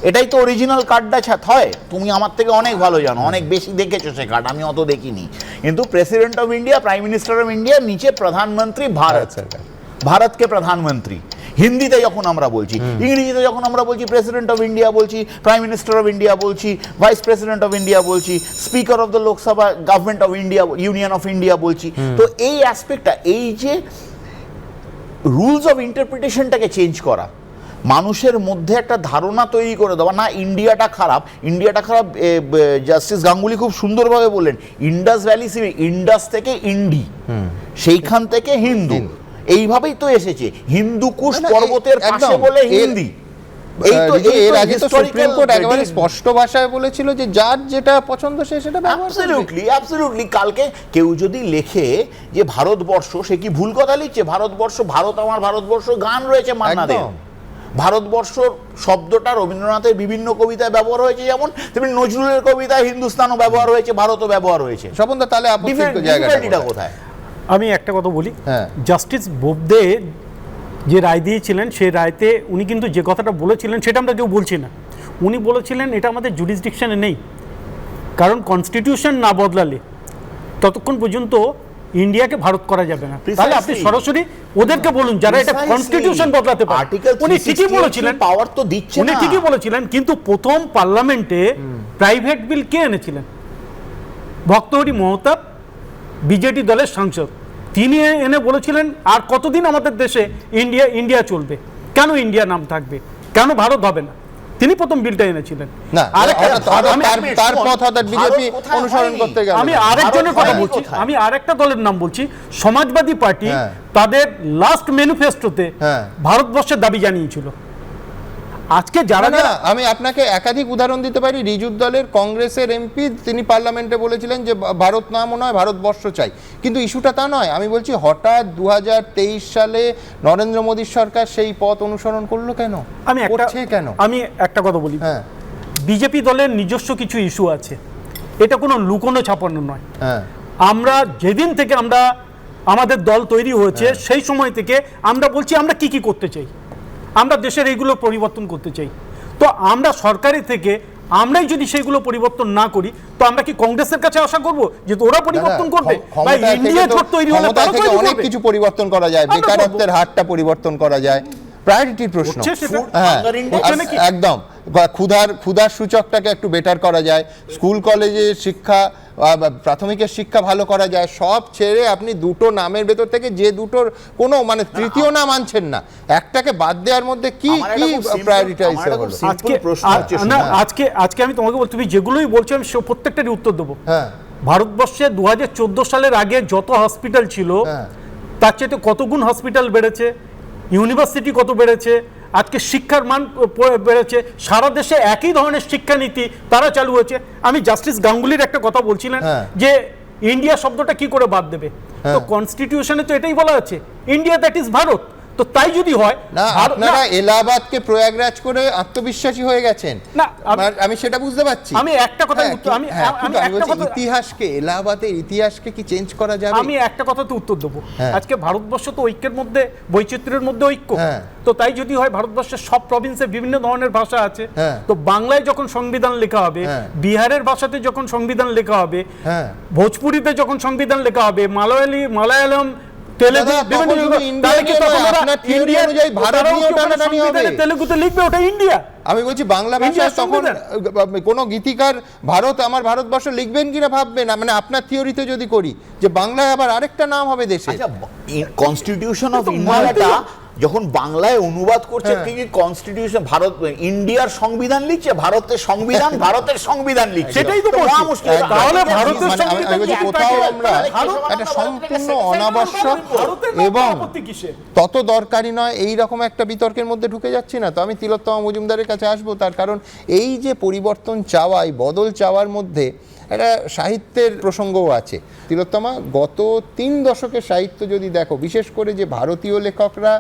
এটাই তো অরিজিনাল কার্ডটা হয়। তুমি আমার থেকে অনেক ভালো জানো, অনেক বেশি দেখেছো সে কার্ড, আমি অত দেখিনি। কিন্তু president of India, prime minister of India, নিচে প্রধানমন্ত্রী ভারত সরকার, ভারতকে প্রধানমন্ত্রী। হিন্দিতে যখন আমরা বলছি, ইংরেজিতে যখন আমরা বলছি প্রেসিডেন্ট অফ ইন্ডিয়া বলছি, প্রাইম মিনিস্টার অফ ইন্ডিয়া বলছি, ভাইস প্রেসিডেন্ট অফ ইন্ডিয়া বলছি, speaker of the Lok Sabha, government of India, union of India বলছি। তো এই অ্যাসপেক্টটা, এই যে রুলস অফ ইন্টারপ্রিটেশনটাকে চেঞ্জ করা, মানুষের মধ্যে একটা ধারণা তৈরি করে দেওয়া, না ইন্ডিয়াটা খারাপ, ইন্ডিয়াটা খারাপ। জাস্টিস গাঙ্গুলি খুব সুন্দরভাবে বললেন, ইন্ডাস ভ্যালি, ইন্ডাস থেকে ইন্ডি, সেইখান থেকে হিন্দু, এইভাবেই তো এসেছে। হিন্দুকুশ পর্বতের পাশে বলে হিন্দি। এর আগে তো সুপ্রিম কোর্ট একেবারে স্পষ্ট ভাষায় বলেছিল যে যার যেটা পছন্দ সে সেটা ব্যবহার করবে। অ্যাবসলিউটলি। কালকে কেউ যদি লেখে যে ভারতবর্ষ, সে কি ভুল কথা লিখছে? ভারতবর্ষ, ভারত আমার ভারতবর্ষ গান রয়েছে মান্নাদের। ভারতবর্ষ শব্দটা রবীন্দ্রনাথের বিভিন্ন কবিতায় ব্যবহার হয়েছে, যেমন তেমনি নজরুলের কবিতায় হিন্দুস্তানও ব্যবহার হয়েছে, ভারতও ব্যবহার হয়েছে। স্বপনদা, তাহলে আপত্তির জায়গাটা কোথায়? আমি একটা কথা বলি, জাস্টিস বোবদে যে রায় দিয়েছিলেন সেই রায়তে উনি কিন্তু যে কথাটা বলেছিলেন সেটা আমরা কেউ বলছি না। উনি বলেছিলেন এটা আমাদের জুডিসডিকশনে নেই, কারণ কনস্টিটিউশন না বদলালে ততক্ষণ পর্যন্ত ইন্ডিয়াকে ভারত করা যাবে না। তাহলে আপনি সরাসরি ওদেরকে বলুন যারা এটা কনস্টিটিউশন বদলাতে পারে। উনি ঠিকই বলেছিলেন, পাওয়ার তো দিচ্ছে না, উনি ঠিকই বলেছিলেন, কিন্তু প্রথম পার্লামেন্টে প্রাইভেট বিল কে এনেছিলেন? ভক্তহরি মহতাব, বিজেপি দলের সাংসদ, তিনি এনে বলেছিলেন আর কতদিন আমাদের দেশে ইন্ডিয়া চলবে, কেন ইন্ডিয়া নাম থাকবে, কেন ভারত হবে না? তিনি প্রথম বিলটা এনেছিলেন। আমি আরেকজনের কথা বলছি, আমি আরেকটা দলের নাম বলছি, সমাজবাদী পার্টি তাদের লাস্ট ম্যানিফেস্টোতে ভারতবর্ষের দাবি জানিয়েছিল। আজকে যারা আমি আপনাকে একাধিক উদাহরণ দিতে পারি। রিজুর দলের কংগ্রেসের এমপি তিনি পার্লামেন্টে বলেছিলেন যে ভারত নামও নয়, ভারতবর্ষ চাই, কিন্তু ইস্যুটা তা নয়। আমি বলছি হঠাৎ 2023 সালে নরেন্দ্র মোদীর সরকার সেই পথ অনুসরণ করলো কেন? আমি একটা কথা বলি, বিজেপি দলের নিজস্ব কিছু ইস্যু আছে, এটা কোনো লুকোনো ছাপানো নয়। আমরা যেদিন থেকে আমাদের দল তৈরি হয়েছে সেই সময় থেকে আমরা বলছি আমরা কি করতে চাই, আমরা দেশের এইগুলো পরিবর্তন করতে চাই। তো আমরা সরকারি থেকে আমরাই যদি সেইগুলো পরিবর্তন না করি, তো আমরা কি কংগ্রেসের কাছে আশা করব যে ওরা পরিবর্তন করবে? ইন্ডিয়া জোট তৈরি হলে অনেক কিছু পরিবর্তন করা যায়, বেকারত্বের হারটা পরিবর্তন করা যায়, প্রায়োরিটির প্রশ্ন একদম, ক্ষুধার সূচকটাকে একটু বেটার করা যায়, স্কুল কলেজে শিক্ষা, প্রাথমিকের শিক্ষা ভালো করা যায়। সব ছেড়ে আপনি দুটো নামের ভেতর থেকে যে দুটোর কোনো মানে তৃতীয় নাম আনছেন না, একটাকে বাদ দেওয়ার মধ্যে কি প্রায়োরিটাইজ হলো? আজকে আমি তোমাকে বলছি, তুমি যেগুলোই বলছো আমি প্রত্যেকটারই উত্তর দেবো। ভারতবর্ষে 2014 সালের আগে যত হসপিটাল ছিল তার চাইতে কত গুণ হসপিটাল বেড়েছে, ইউনিভার্সিটি কত বেড়েছে, আজকে শিক্ষার মান বেড়েছে, সারা দেশে একই ধরনের শিক্ষানীতি তারা চালু হয়েছে। আমি জাস্টিস গাঙ্গুলির একটা কথা বলছিলেন যে ইন্ডিয়া শব্দটা কি করে বাদ দেবে, তো কনস্টিটিউশনে তো এটাই বলা আছে, ইন্ডিয়া দ্যাট ইজ ভারত। তো তাই যদি হয় না, আপনারা এলাহাবাদকে প্রয়াগরাজ করে আত্মবিশ্বাসী হয়ে গেছেন, না আমি সেটা বুঝতে পারছি। আমি একটা কথা ইতিহাসকে, এলাহাবাদের ইতিহাসকে কি চেঞ্জ করা যাবে? আমি একটা কথাতে উত্তর দেবো, আজকে ভারতবর্ষ তো ঐক্যের মধ্যে, বৈচিত্র্যের মধ্যে ঐক্য। তো তাই যদি হয় ভারতবর্ষের সব প্রভিন্সে বিভিন্ন ধরনের ভাষা আছে, তো বাংলায় যখন সংবিধান লেখা হবে, বিহারের ভাষাতে যখন সংবিধান লেখা হবে, ভোজপুরিতে যখন সংবিধান লেখা হবে, মালায়ালাম, আমি বলছি বাংলা ভাষায় তখন কোন গীতিকার ভারত আমার ভারতবর্ষ লিখবেন কিনা ভাববেন, মানে আপনার থিওরিতে যদি করি যে বাংলায় আবার আরেকটা নাম হবে দেশে। কনস্টিটিউশন অফ ইন্ডিয়াটা যখন বাংলায় অনুবাদ করছে, কনস্টিটিউশন ভারত ইন্ডিয়ার সংবিধান লিখছে, ভারতের সংবিধান ভারতের সংবিধান লিখছে, সেটাই তো তাহলে ভারতের কোথাও আমরা একটা সম্পূর্ণ অনাবশ্যক এবং তত দরকারি নয় এই রকম একটা বিতর্কের মধ্যে ঢুকে যাচ্ছি না। তো আমি তিলোত্তমা মজুমদারের কাছে আসবো, তার কারণ এই যে পরিবর্তন চাওয়া, এই বদল চাওয়ার মধ্যে একটা সাহিত্যের প্রসঙ্গও আছে। তিলোত্তমা, গত 3 দশকের সাহিত্য যদি দেখো, বিশেষ করে যে ভারতীয় লেখকরা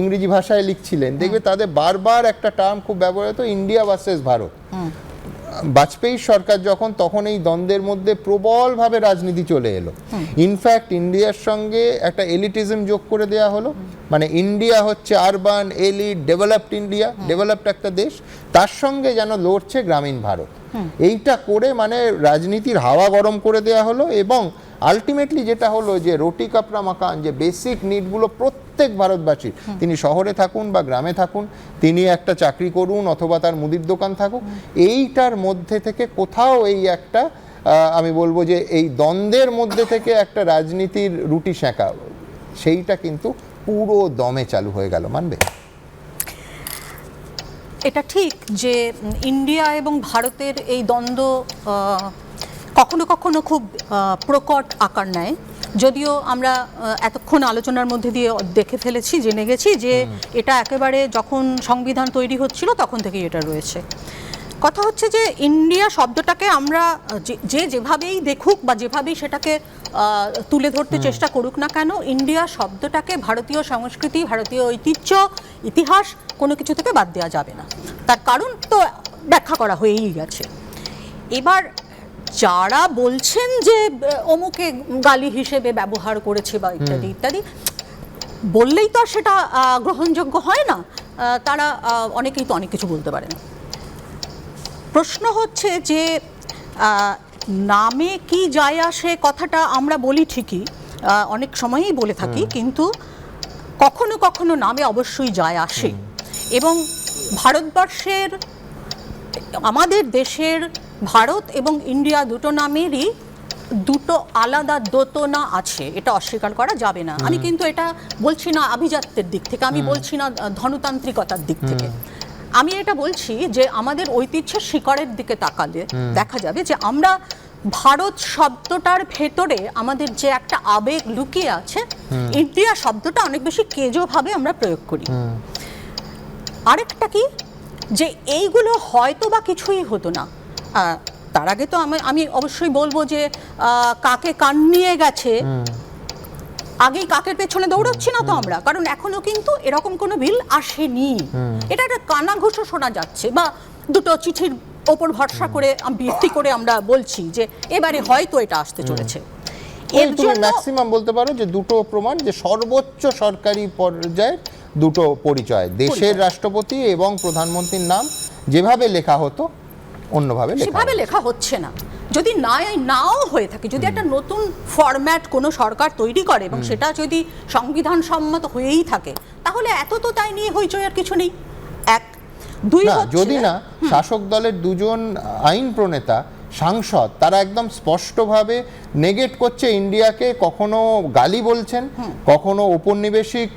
ইংরেজি ভাষায় লিখছিলেন, দেখবে তাদের বারবার একটা টার্ম খুব ব্যবহৃত, ইন্ডিয়া ভার্সেস ভারত। বাজপেয়ী সরকার যখন, তখন এই দ্বন্দ্বের মধ্যে প্রবলভাবে রাজনীতি চলে এলো। ইনফ্যাক্ট ইন্ডিয়ার সঙ্গে একটা এলিটিজম যোগ করে দেয়া হলো, মানে ইন্ডিয়া হচ্ছে urban, elite, developed India, developed একটা দেশ, তার সঙ্গে যেন লড়ছে গ্রামীণ ভারত। এইটা করে মানে রাজনীতির হাওয়া গরম করে দেয়া হলো, এবং আলটিমেটলি যেটা হলো যে রুটি কাপড়া মাকান, যে বেসিক নিডগুলো প্রত্যেক ভারতবাসীর, তিনি শহরে থাকুন বা গ্রামে থাকুন, তিনি একটা চাকরি করুন অথবা তার মুদির দোকান থাকুক, এইটার মধ্যে থেকে কোথাও এই একটা আমি বলবো যে এই দ্বন্দ্বের মধ্যে থেকে একটা রাজনীতির রুটি সেঁকা, সেইটা কিন্তু পুরো দমে চালু হয়ে গেল, মানবে? এটা ঠিক যে ইন্ডিয়া এবং ভারতের এই দ্বন্দ্ব কখনো কখনো খুব প্রকট আকার নেয়, যদিও আমরা এতক্ষণ আলোচনার মধ্যে দিয়ে দেখে ফেলেছি, জেনে গেছি যে এটা একেবারে যখন সংবিধান তৈরি হচ্ছিল তখন থেকেই এটা রয়েছে। কথা হচ্ছে যে ইন্ডিয়া শব্দটাকে আমরা যেভাবেই দেখুক বা যেভাবেই সেটাকে তুলে ধরতে চেষ্টা করুক না কেন, ইন্ডিয়া শব্দটাকে ভারতীয় সংস্কৃতি, ভারতীয় ঐতিহ্য, ইতিহাস কোনো কিছু থেকে বাদ দেওয়া যাবে না। তার কারণ তো ব্যাখ্যা করা হয়েই গেছে। এবার যারা বলছেন যে অমুকে গালি হিসেবে ব্যবহার করেছে বা ইত্যাদি ইত্যাদি, বললেই তো আর সেটা গ্রহণযোগ্য হয় না। তারা অনেকেই তো অনেক কিছু বলতে পারে না। প্রশ্ন হচ্ছে যে নামে কি যায় আসে কথাটা আমরা বলি ঠিকই, অনেক সময়ই বলে থাকি, কিন্তু কখনো কখনো নামে অবশ্যই যায় আসে। এবং ভারতবর্ষের, আমাদের দেশের ভারত এবং ইন্ডিয়া দুটো নামেরই দুটো আলাদা দোতনা আছে, এটা অস্বীকার করা যাবে না। আমি কিন্তু এটা বলছি না আভিজাত্যের দিক থেকে, আমি বলছি না ধনতান্ত্রিকতার দিক থেকে, আমি এটা বলছি যে আমাদের ঐতিহ্যের শিকড়ের দিকে তাকালে দেখা যাবে যে আমরা ভারত শব্দটার ভেতরে আমাদের যে একটা আবেগ লুকিয়ে আছে, ইন্ডিয়া শব্দটা অনেক বেশি কেজোভাবে আমরা প্রয়োগ করি। আরেকটা কি, যে এইগুলো হয়তো বা কিছুই হতো না। তার আগে তো আমি অবশ্যই বলবো যে কাকে কান নিয়ে গেছে, আগেই কাকের পেছনে দৌড়াচ্ছি না তো আমরা, কারণ এখনো কিন্তু এরকম কোনো বিল আসেনি। এটা একটা কানাঘুষো শোনা যাচ্ছে, বা দুটো চিঠির ওপর ভরসা করে ভিত্তি করে আমরা বলছি যে এবারে হয়তো এটা আসতে চলেছে। এর জন্য ম্যাক্সিমাম বলতে পারো যে দুটো প্রমাণ, যে সর্বোচ্চ সরকারি পর্যায়ে দুটো পরিচয়, দেশের রাষ্ট্রপতি এবং প্রধানমন্ত্রীর নাম যেভাবে লেখা হতো অন্যভাবে সেভাবে লেখা হচ্ছে না। যদি নাও হয়ে থাকে, যদি একটা নতুন ফরম্যাট কোনো সরকার তৈরি করে এবং সেটা যদি সংবিধান সম্মত হয়েই থাকে, তাহলে এত তো তাই নিয়ে হইচই আর কিছু নেই। এক দুই, যদি না শাসক দলের দুজন আইন প্রণেতা সাংসদ তারা একদম স্পষ্টভাবে নেগেট করছে ইন্ডিয়াকে, কখনো গালি বলছেন, কখনো ঔপনিবেশিক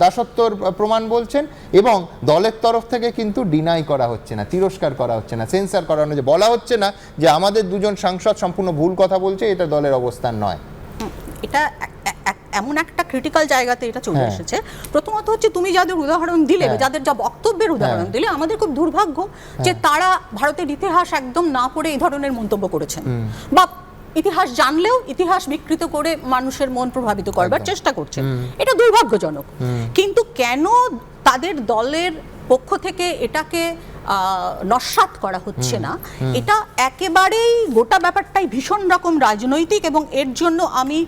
দাসত্বর প্রমাণ বলছেন, এবং দলের তরফ থেকে কিন্তু ডিনাই করা হচ্ছে না, তিরস্কার করা হচ্ছে না, সেন্সার করানো, যে বলা হচ্ছে না যে আমাদের দুজন সাংসদ সম্পূর্ণ ভুল কথা বলছে, এটা দলের অবস্থান নয়। এটা এমন একটা ক্রিটিক্যাল জায়গাতে এটা চলে এসেছে। প্রথমত হচ্ছে তুমি যাদের উদাহরণ দিলে, যাদের যা বক্তব্যের উদাহরণ দিলে, আমাদের খুব দুর্ভাগ্য যে তারা ভারতের ইতিহাস একদম না পড়ে এই ধরনের মন্তব্য করেছেন, বা ইতিহাস জানলেও ইতিহাস বিকৃত করে মানুষের মন প্রভাবিত করবার চেষ্টা করছেন। এটা দুর্ভাগ্যজনক। কিন্তু কেন তাদের দলের পক্ষ থেকে এটাকে নস্যাৎ করা হচ্ছে না, এটা একেবারেই গোটা ব্যাপারটাই ভীষণ রকম রাজনৈতিক, এবং এর জন্য আমি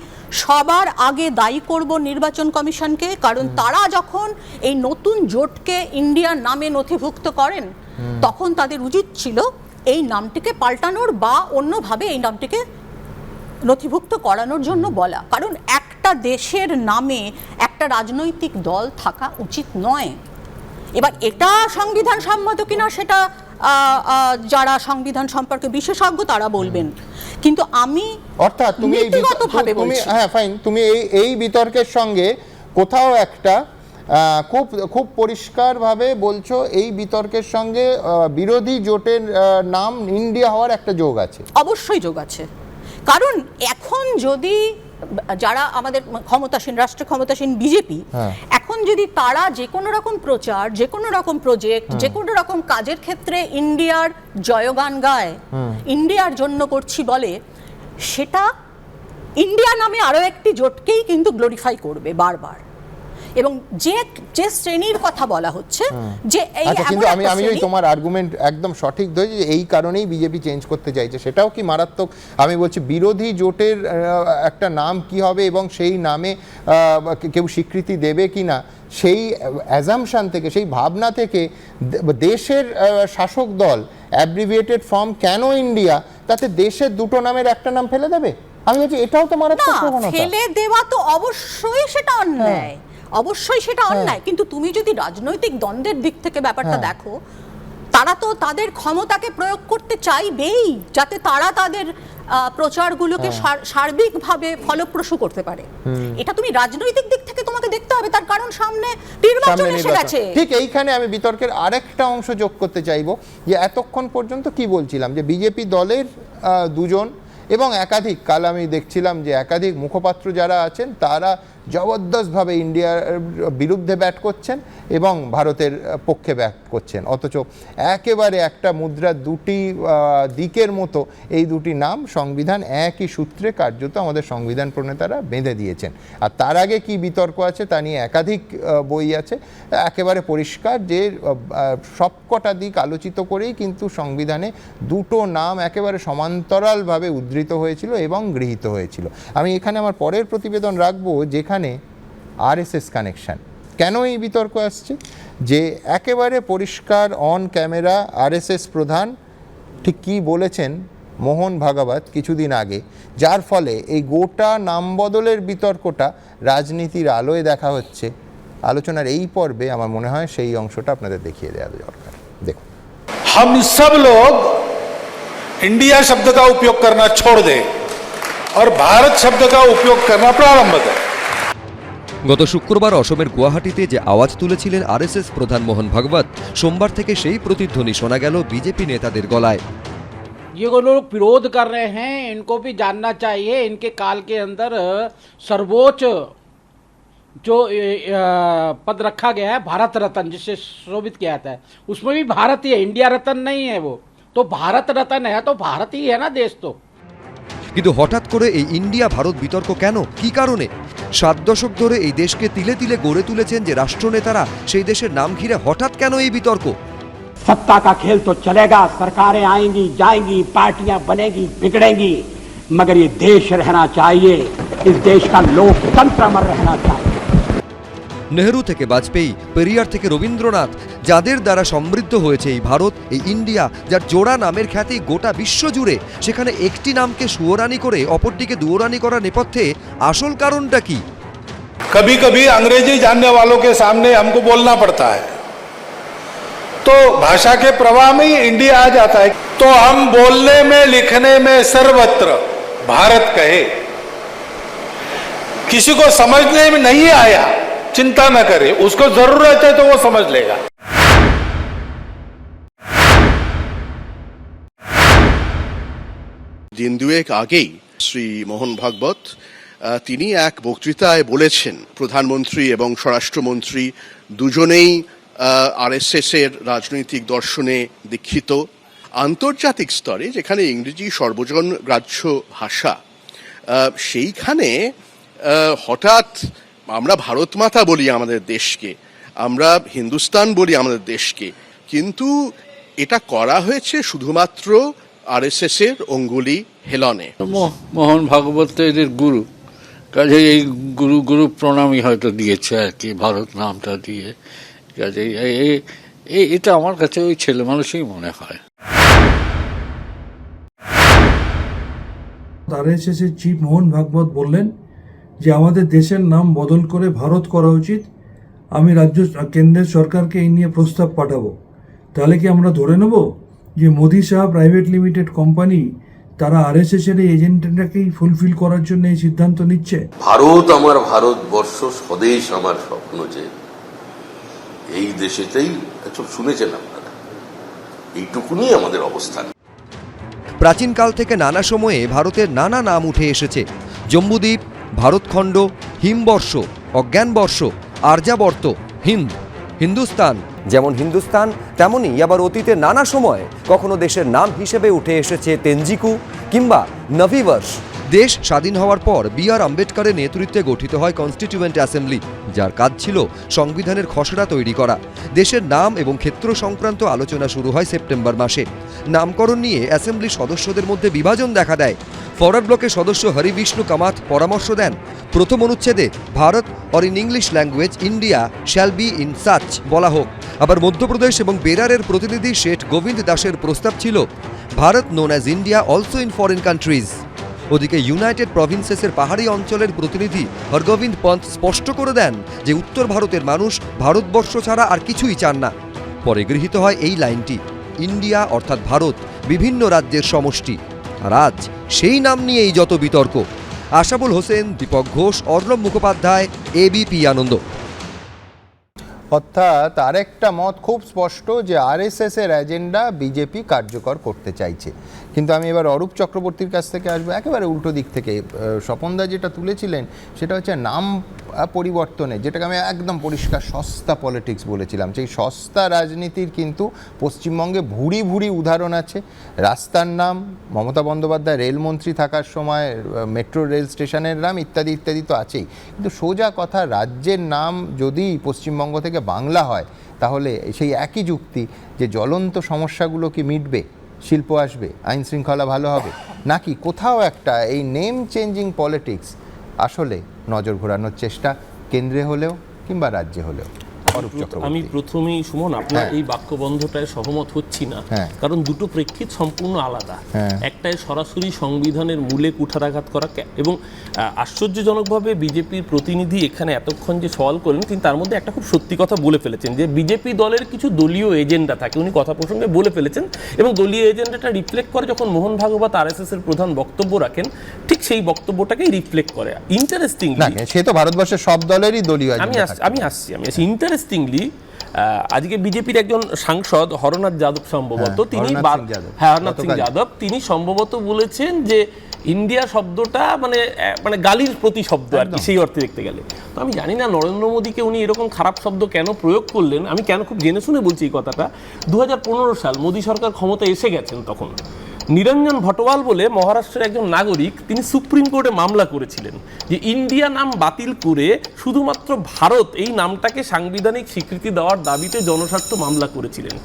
সবার আগে দায়ী করব নির্বাচন কমিশনকে। কারণ তারা যখন এই নতুন জোটকে ইন্ডিয়ার নামে নথিভুক্ত করেন, তখন তাদের উচিত ছিল এই নামটিকে পাল্টানোর বা অন্যভাবে এই নামটিকে নথিভুক্ত করানোর জন্য বলা। কারণ একটা দেশের নামে একটা রাজনৈতিক দল থাকা উচিত নয়। এবার এটা সংবিধান সম্মত কিনা সেটা যারা সংবিধান সম্পর্কে বিশেষজ্ঞ তারা বলবেন, কিন্তু আমি অর্থাৎ তুমি তুমি এই বিতর্কের সঙ্গে কোথাও একটা খুব পরিষ্কারভাবে বলছো এই বিতর্কের সঙ্গে বিরোধী জোটের নাম ইন্ডিয়া হওয়ার একটা যোগ আছে। অবশ্যই যোগ আছে, কারণ এখন যদি যারা আমাদের ক্ষমতাসীন, রাষ্ট্র ক্ষমতাসীন বিজেপি, এখন যদি তারা যে কোনো রকম প্রচার, যে কোনো রকম প্রজেক্ট, যে কোনো রকম কাজের ক্ষেত্রে ইন্ডিয়ার জয়গান গায়, ইন্ডিয়ার জন্য করছি বলে, সেটা ইন্ডিয়া নামে আরো একটি জোটকেই কিন্তু গ্লোরিফাই করবে বারবার। এবং যে শ্রেণীর কথা বলা হচ্ছে যে কিন্তু আমি ওই তোমার আর্গুমেন্ট একদম সঠিক ধরেছি, যে এই কারণেই বিজেপি চেঞ্জ করতে চাইছে, সেটাও কি মারাত্মক। আমি বলছি বিরোধী জোটের একটা নাম কি হবে এবং সেই নামে কেউ স্বীকৃতি দেবে কি না, সেই অ্যাজাম্পশন থেকে, সেই ভাবনা থেকে দেশের শাসক দল অ্যাব্রিভিয়েটেড ফর্ম কেন ইন্ডিয়া, তাতে দেশের দুটো নামের একটা নাম ফেলে দেবে। আমি বলছি এটাও তো মারাত্মক প্রবণতা। ফেলে দেওয়া তো অবশ্যই সেটা অন্যায়, অবশ্যই সেটা অন্যায়। কিন্তু তুমি যদি রাজনৈতিক দ্বন্দ্বের দিক থেকে ব্যাপারটা দেখো, তারা তো তাদের ক্ষমতাকে প্রয়োগ করতে চাইবেই, যাতে তারা তাদের প্রচারগুলোকে সার্বিকভাবে ফলপ্রসূ করতে পারে। এটা তুমি রাজনৈতিক দিক থেকে তোমাকে দেখতে হবে, তার কারণ সামনে নির্বাচন এসে গেছে। ঠিক এইখানে আমি বিতর্কের আরেকটা অংশ যোগ করতে চাইবো, যে এতক্ষণ পর্যন্ত কি বলছিলাম, যে বিজেপি দলের দুজন এবং একাধিক, কাল আমি দেখছিলাম যে একাধিক মুখপাত্র যারা আছেন তারা জবরদস্তভাবে ইন্ডিয়ার বিরুদ্ধে ব্যাট করছেন এবং ভারতের পক্ষে ব্যাট করছেন, অথচ একেবারে একটা মুদ্রার দুটি দিকের মতো এই দুটি নাম সংবিধান একই সূত্রে কার্যত আমাদের সংবিধান প্রণেতারা বেঁধে দিয়েছেন। আর তার আগে কি বিতর্ক আছে তা নিয়ে একাধিক বই আছে, একেবারে পরিষ্কার যে সবকটা দিক আলোচিত করেই কিন্তু সংবিধানে দুটো নাম একেবারে সমান্তরালভাবে উদ্ধৃত হয়েছিল এবং গৃহীত হয়েছিল। আমি এখানে আমার পরের প্রতিবেদন রাখবো যেখানে আরএসএস কানেকশন কেন এই বিতর্ক আসছে, যে একেবারে পরিষ্কার অন ক্যামেরা আরএসএস প্রধান ঠিক কী বলেছেন মোহন ভাগবত কিছুদিন আগে, যার ফলে এই গোটা নাম বদলের বিতর্কটা রাজনীতির আলোয় দেখা হচ্ছে। আলোচনার এই পর্বে আমার মনে হয় সেই অংশটা আপনাদের দেখিয়ে দেওয়া দরকার। দেখুন, हम सब लोग इंडिया शब्द का उपयोग करना छोड़ दें और भारत शब्द का उपयोग करना प्रारंभ करें। গত শুক্রবার অসমের গুয়াহাটিতে যে আওয়াজ তুলেছিলেন আরএসএস প্রধান মোহন ভাগবত, সোমবার থেকে সেই প্রতিধ্বনি শোনা গেল বিজেপি নেতাদের গলায়। ये लोग विरोध कर रहे हैं, इनको भी जानना चाहिए इनके काल के अंदर सर्वोच्च जो पद रखा गया है भारत रत्न, जिससे शोभित किया जाता है, उसमें भी भारत ही है, इंडिया रत्न नहीं है वो, तो भारत रत्न है तो भारत ही है ना देश। तो কিন্তু হঠাৎ করে এই ইন্ডিয়া ভারত বিতর্ক কেন, কি কারণে? 7 দশক ধরে এই দেশকে তিলে তিলে গড়ে তুলেছেন যে রাষ্ট্রনেতারা, সেই দেশের নাম ঘিরে হঠাৎ কেন এই বিতর্ক? सत्ता का खेल तो चलेगा, सरकारें आएंगी जाएंगी, पार्टियां बनेगी बिगड़ेंगी, मगर ये देश रहना चाहिए, इस देश का लोकतंत्र अमर रहना चाहिए। নেহরু থেকে বাজপেয়ী, পেরিয়ার থেকে রবীন্দ্রনাথ, যাদের দ্বারা সমৃদ্ধ হয়েছে এই ভারত, এই ইন্ডিয়া, যার জোড়া নামের খ্যাতি গোটা বিশ্ব জুড়ে, সেখানে একটি নামকে সুয়োরানি করে অপরটিকে দুয়োরানি করার নেপথ্যে আসল কারণটা কি? कभी कभी अंग्रेजी जानने वालों के सामने हमको बोलना पड़ता है, तो भाषा के प्रवाह में ही इंडिया आ जाता है, तो हम बोलने में लिखने में सर्वत्र भारत कहे। किसी को समझने में नहीं आया, चिंता न करे, उसको जरूरत है तो वो समझ लेगा। দিন দুয়েক আগেই শ্রী মোহন ভাগবত তিনি এক বক্তৃতায় বলেছেন প্রধানমন্ত্রী এবং স্বরাষ্ট্রমন্ত্রী দুজনেই আরএসএস এর রাজনৈতিক দর্শনে দীক্ষিত, আন্তর্জাতিক স্তরে যেখানে ইংরেজি সর্বজন গ্রাহ্য ভাষা, সেইখানে হঠাৎ আমরা ভারত মাতা বলি আমাদের দেশকে, আমরা হিন্দুস্তান বলি আমাদের দেশকে, কিন্তু এটা করা হয়েছে শুধুমাত্র আরএসএস এর অঙ্গুলি হেলনে। মোহন ভাগবত তো এদের গুরু, কাজে এই গুরু প্রণামই হয়তো দিয়েছে আর কি, ভারত নামটা দিয়ে। কাজে এটা আমার কাছে ওই ছেলে মানুষই মনে হয়। আরএসএস এর চিফ মোহন ভাগবত বললেন যে আমাদের দেশের নাম বদল করে ভারত করা উচিত। আমি কেন্দ্রের সরকারকে এই নিয়ে প্রস্তাব পাঠাবো। তাহলে কি আমরা ধরে নেব যে Modi Shah private limited company তারা আরএসএস এর এজেন্ডাটাকেই ফুলফিল করার জন্য এই সিদ্ধান্ত নিচ্ছে? ভারত আমার ভারতবর্ষ, স্বদেশ আমার স্বপ্ন, যে এই দেশেতেই শুনেছেন আপনারা, এইটুকুনি আমাদের অবস্থান। প্রাচীনকাল থেকে নানা সময়ে ভারতের নানা নাম উঠে এসেছে। জম্বুদ্বীপ, ভারতখণ্ড, হিমবর্ষ, অজ্ঞানবর্ষ, আর্যাবর্ত, হিন্দ, হিন্দুস্তান। যেমন হিন্দুস্তান, তেমনি আবার অতীতে নানা সময় কখনো দেশের নাম হিসেবে উঠে এসেছে তেনজিকু কিংবা নভিবর্ষ। দেশ স্বাধীন হওয়ার পর বি.আর. আম্বেদকরের নেতৃত্বে গঠিত হয় কনস্টিটিউয়েন্ট অ্যাসেম্বলি, যার কাজ ছিল সংবিধানের খসড়া তৈরি করা। দেশের নাম এবং ক্ষেত্র সংক্রান্ত আলোচনা শুরু হয় সেপ্টেম্বর মাসে। নামকরণ নিয়ে অ্যাসেম্বলি সদস্যদের মধ্যে বিভাজন দেখা দেয়। ফরওয়ার্ড ব্লকের সদস্য হরিবিষ্ণু কামাত পরামর্শ দেন, প্রথম অনুচ্ছেদে Bharat or in English language India shall be in such বলা হোক। আবার মধ্যপ্রদেশ এবং বেরারের প্রতিনিধি শেঠ গোবিন্দ দাসের প্রস্তাব ছিল Bharat known as India also in foreign countries. ওদিকে ইউনাইটেড প্রভিন্সেসের পাহাড়ি অঞ্চলের প্রতিনিধি হরগোবিন্দ পন্ত স্পষ্ট করে দেন যে উত্তর ভারতের মানুষ ভারতবর্ষ ছাড়া আর কিছুই চান না। পরে গৃহীত হয় এই লাইনটি, ইন্ডিয়া অর্থাৎ ভারত বিভিন্ন রাজ্যের সমষ্টি। আর আজ সেই নাম নিয়েই যত বিতর্ক। আশাবুল হোসেন, দীপক ঘোষ, অর্ণব মুখোপাধ্যায়, এবিপি আনন্দ। অর্থাৎ আরেকটা মত খুব স্পষ্ট যে আরএসএস এর এজেন্ডা বিজেপি কার্যকর করতে চাইছে। কিন্তু আমি এবার অরূপ চক্রবর্তীর কাছ থেকে আসবো একেবারে উল্টো দিক থেকে। স্বপনদা যেটা তুলেছিলেন সেটা হচ্ছে নাম পরিবর্তনে, যেটাকে আমি একদম পরিষ্কার সস্তা পলিটিক্স বলেছিলাম। সেই সস্তা রাজনীতির কিন্তু পশ্চিমবঙ্গে ভুরি ভুরি উদাহরণ আছে। রাস্তার নাম, মমতা বন্দ্যোপাধ্যায় রেলমন্ত্রী থাকার সময় মেট্রো রেল স্টেশনের নাম, ইত্যাদি ইত্যাদি তো আছেই। কিন্তু সোজা কথা, রাজ্যের নাম যদি পশ্চিমবঙ্গ থেকে বাংলা হয় তাহলে সেই একই যুক্তি যে জ্বলন্ত সমস্যাগুলো কি মিটবে, শিল্প আসবে, আইন শৃঙ্খলা ভালো হবে, নাকি কোথাও একটা এই নেম চেঞ্জিং পলিটিক্স আসলে নজর ঘোরানোর চেষ্টা কেন্দ্রে হলেও কিংবা রাজ্যে হলেও? আমি প্রথমেই সুমন আপনার এই বাক্যবন্ধটায় সহমত হচ্ছি না, কারণ দুটো প্রেক্ষিত সম্পূর্ণ আলাদা। একটাই সরাসরি সংবিধানের মূলে কুঠারাঘাত করা, এবং আশ্চর্যজনকভাবে বিজেপির প্রতিনিধি এখানে এতক্ষণ যে সওয়াল করলেন তিনি তার মধ্যে একটা খুব সত্যি কথা বলে ফেলেছেন, যে বিজেপি দলের কিছু দলীয় এজেন্ডা থাকে, উনি কথা প্রসঙ্গে বলে ফেলেছেন, এবং দলীয় এজেন্ডাটা রিফ্লেক্ট করে যখন মোহন ভাগবত আরএসএস এর প্রধান বক্তব্য রাখেন, ঠিক সেই বক্তব্যটাকেই রিফ্লেক্ট করে। ইন্টারেস্টিংলি, সে তো ভারতবর্ষের সব দলেরই দলীয়, আমি আসছি ইন্টারেস্টিংলি আজকে বিজেপির একজন সাংসদ হরনাথ যাদব সম্ভবত, তিনি হরনাথ সিং যাদব তিনি সম্ভবত বলেছেন যে ইন্ডিয়া শব্দটা মানে গালির প্রতিশব্দ আর কি, সেই অর্থে দেখতে গেলে। তো আমি জানি না নরেন্দ্র মোদীকে উনি এরকম খারাপ শব্দ কেন প্রয়োগ করলেন। আমি কেন খুব জেনে শুনে বলছি এই কথাটা। 2015 সাল মোদী সরকার ক্ষমতায় এসে গেছেন, তখন নিরঞ্জন ভটওয়াল বলে মহারাষ্ট্রের একজন নাগরিক, তিনি সুপ্রিম কোর্টে মামলা করেছিলেন যে ইন্ডিয়া নাম বাতিল করে শুধুমাত্র ভারত এই নামটাকে সাংবিধানিক স্বীকৃতি দেওয়ার দাবিতে জনস্বার্থ মামলা করেছিলেন।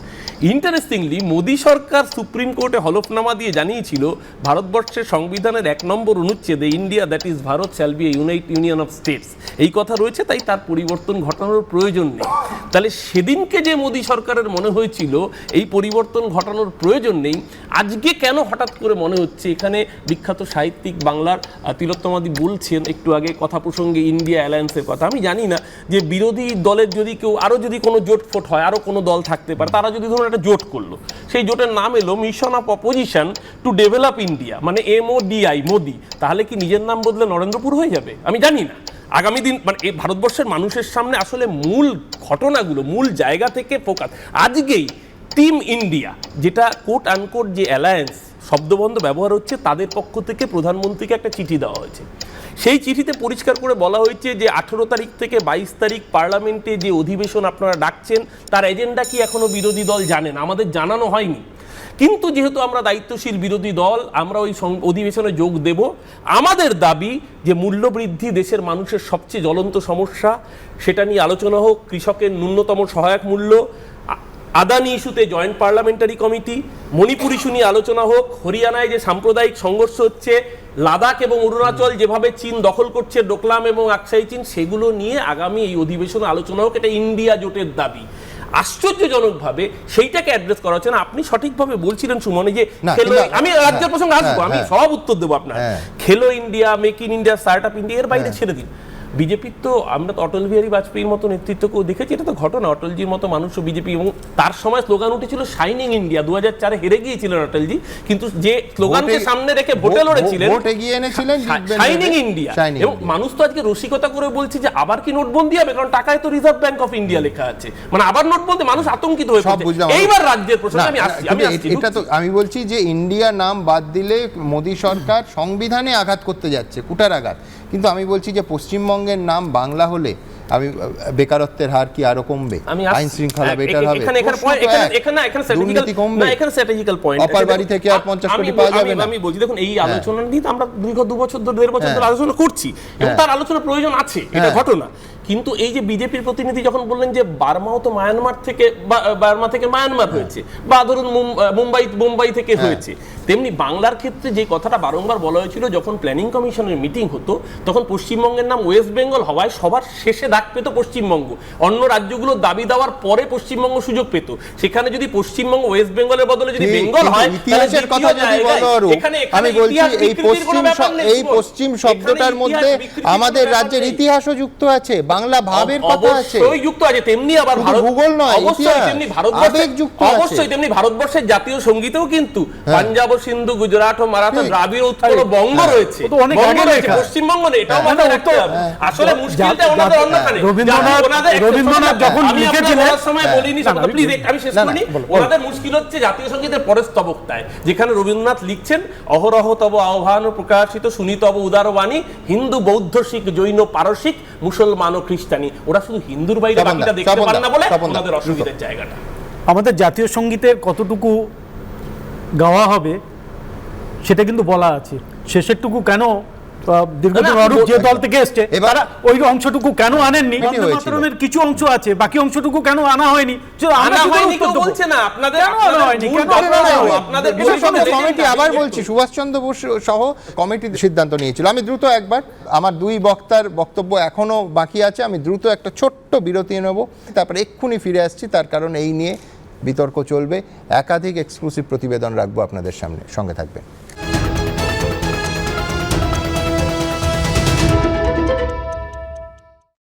ইন্টারেস্টিংলি মোদী সরকার সুপ্রিম কোর্টে হলফনামা দিয়ে জানিয়েছিল ভারতবর্ষের সংবিধানের 1 নম্বর অনুচ্ছেদে India that is Bharat shall be a union of states এই কথা রয়েছে, তাই তার পরিবর্তন ঘটানোর প্রয়োজন নেই। তাহলে সেদিনকে যে মোদী সরকারের মনে হয়েছিল এই পরিবর্তন ঘটানোর প্রয়োজন নেই, আজকে কেন হঠাৎ করে মনে হচ্ছে? এখানে বিখ্যাত সাহিত্যিক বাংলার তিলোত্তমাদি বলছেন একটু আগে কথা প্রসঙ্গে ইন্ডিয়া অ্যালায়েন্সের কথা। আমি জানি না যে বিরোধী দলের যদি কেউ আরও যদি কোনো জোটফোট হয়, আরও কোনো দল থাকতে পারে, তারা যদি ধরুন একটা জোট করলো, সেই জোটের নাম এলো mission of opposition to develop India, মানে MODI মোদি, তাহলে কি নিজের নাম বদলে নরেন্দ্রপুর হয়ে যাবে? আমি জানি না। আগামী দিন এই ভারতবর্ষের মানুষের সামনে আসলে মূল ঘটনাগুলো, মূল জায়গা থেকে ফোকাস। আজকেই টিম ইন্ডিয়া, যেটা কোট আনকোট যে অ্যালায়েন্স শব্দবন্ধ ব্যবহার হচ্ছে, তাদের পক্ষ থেকে প্রধানমন্ত্রীকে একটা চিঠি দেওয়া হয়েছে। সেই চিঠিতে পরিষ্কার করে বলা হয়েছে যে 18 তারিখ থেকে 22 তারিখ পার্লামেন্টে যে অধিবেশন আপনারা ডাকছেন তার এজেন্ডা কি এখনো বিরোধী দল জানেন? আমাদের জানানো হয়নি, কিন্তু যেহেতু আমরা দায়িত্বশীল বিরোধী দল, আমরা ওই অধিবেশনে যোগ দেব। আমাদের দাবি যে মূল্যবৃদ্ধি দেশের মানুষের সবচেয়ে জ্বলন্ত সমস্যা, সেটা নিয়ে আলোচনা হোক। কৃষকের ন্যূনতম সহায়ক মূল্য, আদানি ইস্যুতে joint parliamentary committee, Manipur issue নিয়ে আলোচনা হোক, হরিয়ানায় যে সাম্প্রদায়িক সংঘর্ষ হচ্ছে, লাদাখ এবং অরুণাচল যেভাবে চীন দখল করছে, ডোকলাম এবং আকসাই চীন, সেগুলো নিয়ে আগামী এই অধিবেশনে আলোচনা হোক। এটা ইন্ডিয়া জোটের দাবি। আশ্চর্যজনকভাবে সেইটাকে অ্যাড্রেস করা হচ্ছে না। আপনি সঠিকভাবে বলছিলেন সুমন, যে আমি রাজ্যের প্রসঙ্গে আসবো, আমি সব উত্তর দেবো আপনার। খেলো India, make in India, start up India, এর বাইরে ছেড়ে দিন। বিজেপির তো আমরা তো অটল বিহারী বাজপেয়ীর মতো নেতৃত্বকেও দেখেছি, এটা তো ঘটনা। অটলজির মতো মানুষও বিজেপি, এবং তার সময় স্লোগান উঠেছিল শাইনিং ইন্ডিয়া। 2004-এ হেরে গিয়েছিলেন অটলজি, কিন্তু যে স্লোগানকে সামনে রেখে ভোটে লড়েছিলেন, শাইনিং ইন্ডিয়া। এবং মানুষ তো আজকে রসিকতা করে বলছে যে আবার কি নোটবন্দি হবে, কারণ টাকায় তো রিজার্ভ ব্যাংক অফ ইন্ডিয়া লেখা আছে, মানে আবার নোটবন্দি। মানুষ আতঙ্কিত হয়ে পড়ছে। এইবার রাজ্যের প্রসঙ্গে আমি আসছি। এটা তো আমি বলছি যে ইন্ডিয়া নাম বাদ দিলে মোদী সরকার সংবিধানে আঘাত করতে যাচ্ছে, কুঠারাঘাত। কিন্তু আমি বলছি যে পশ্চিমবঙ্গের নাম বাংলা হলে আমি বেকারত্বের হার কি আরো কমবে, আইন শৃঙ্খলা বেটার হবে, দুর্নীতি কমবে, অপার বাড়ি থেকে আর 50 কোটি পাওয়া যাবে না। আমি বলছি দেখুন, এই আলোচনা নিয়ে আমরা দীর্ঘ 2 বছর ধরে 1.5 বছর ধরে আলোচনা করছি, এবং তার আলোচনা প্রয়োজন আছে, এটা ঘটনা। কিন্তু এই যে বিজেপির প্রতিনিধি যখন বললেন যে বার্মাও তো মায়ানমার থেকে, বার্মা থেকে মায়ানমার হয়েছে, বা ধরুন মুম্বাই থেকে হয়েছে, তেমনি বাংলার ক্ষেত্রে যে কথাটা বারংবার বলা হয়েছিল, যখন প্ল্যানিং কমিশনের মিটিং হতো তখন পশ্চিমবঙ্গের নাম ওয়েস্ট বেঙ্গল হওয়ায় সবার শেষে ডাক পেত পশ্চিমবঙ্গ। অন্য রাজ্যগুলো দাবি দেওয়ার পরে পশ্চিমবঙ্গ সুযোগ পেত। সেখানে যদি পশ্চিমবঙ্গ ওয়েস্ট বেঙ্গলের বদলে যদি বেঙ্গল হয়, ইতিহাসের কথা যদি বলো, আমি বলছি এই পশ্চিম শব্দটার মধ্যে আমাদের রাজ্যের ইতিহাসও যুক্ত আছে, বাংলা ভাবের কথা আছে, অবশ্যই যুক্ত আছে। তেমনি আবার ভূগোল নয়, অবশ্যই তেমনি ভারতবর্ষের, অবশ্যই তেমনি ভারতবর্ষের জাতীয় সঙ্গীতেও কিন্তু পাঞ্জাব ও সিন্ধু, গুজরাট ও মারাঠা, দ্রাবিড় উৎকল ও বঙ্গ রয়েছে, তো অনেক বঙ্গ আগে রয়েছে, লেখা। পশ্চিমবঙ্গ নেই, এটাও মাথায় রাখতে হবে। আসলে মুশকিলটা ওনাদের অন্যখানে। রবীন্দ্রনাথ যখন লিখেছিলেন, সময় বলিনি, প্লিজ আমি শেষ করিনি। ওনাদের মুশকিল হচ্ছে জাতীয় সঙ্গীতের পরের স্তবকটায়, যেখানে রবীন্দ্রনাথ লিখছেন অহরহ তব আহ্বান প্রকাশিত শুনি তব উদার বাণী, হিন্দু বৌদ্ধ শিখ জৈন পারসিক মুসলমান ও খ্রিস্টানি। ওরা শুধু হিন্দুর বাইরে বাকিটা দেখতে পারে না বলে ওনাদের অসুবিধার জায়গাটা। আমাদের জাতীয় সঙ্গীতের কতটুকু গাওয়া হবে সেটা কিন্তু বলা আছে। শেষেরটুকু কেন দীর্ঘদিন অরূপ যে দল থেকে এসছে তারা ওই অংশটুকু কেন আনেননি? বন্দে মাতরমের কিছু অংশ আছে, বাকি অংশটুকু কেন আনা হয়নি? বলছে না আপনাদের কমিটি, আবার বলছি সুভাষচন্দ্র বোস সহ কমিটি সিদ্ধান্ত নিয়েছিল। আমি দ্রুত একবার, আমার দুই বক্তার বক্তব্য এখনো বাকি আছে, আমি দ্রুত একটা ছোট্ট বিরতি নেব, তারপরে এক্ষুনি ফিরে আসছি। তার কারণ এই নিয়ে বিতর্ক চলবে, একাধিক এক্সক্লুসিভ প্রতিবেদন রাখবো আপনাদের সামনে, সঙ্গে থাকবেন।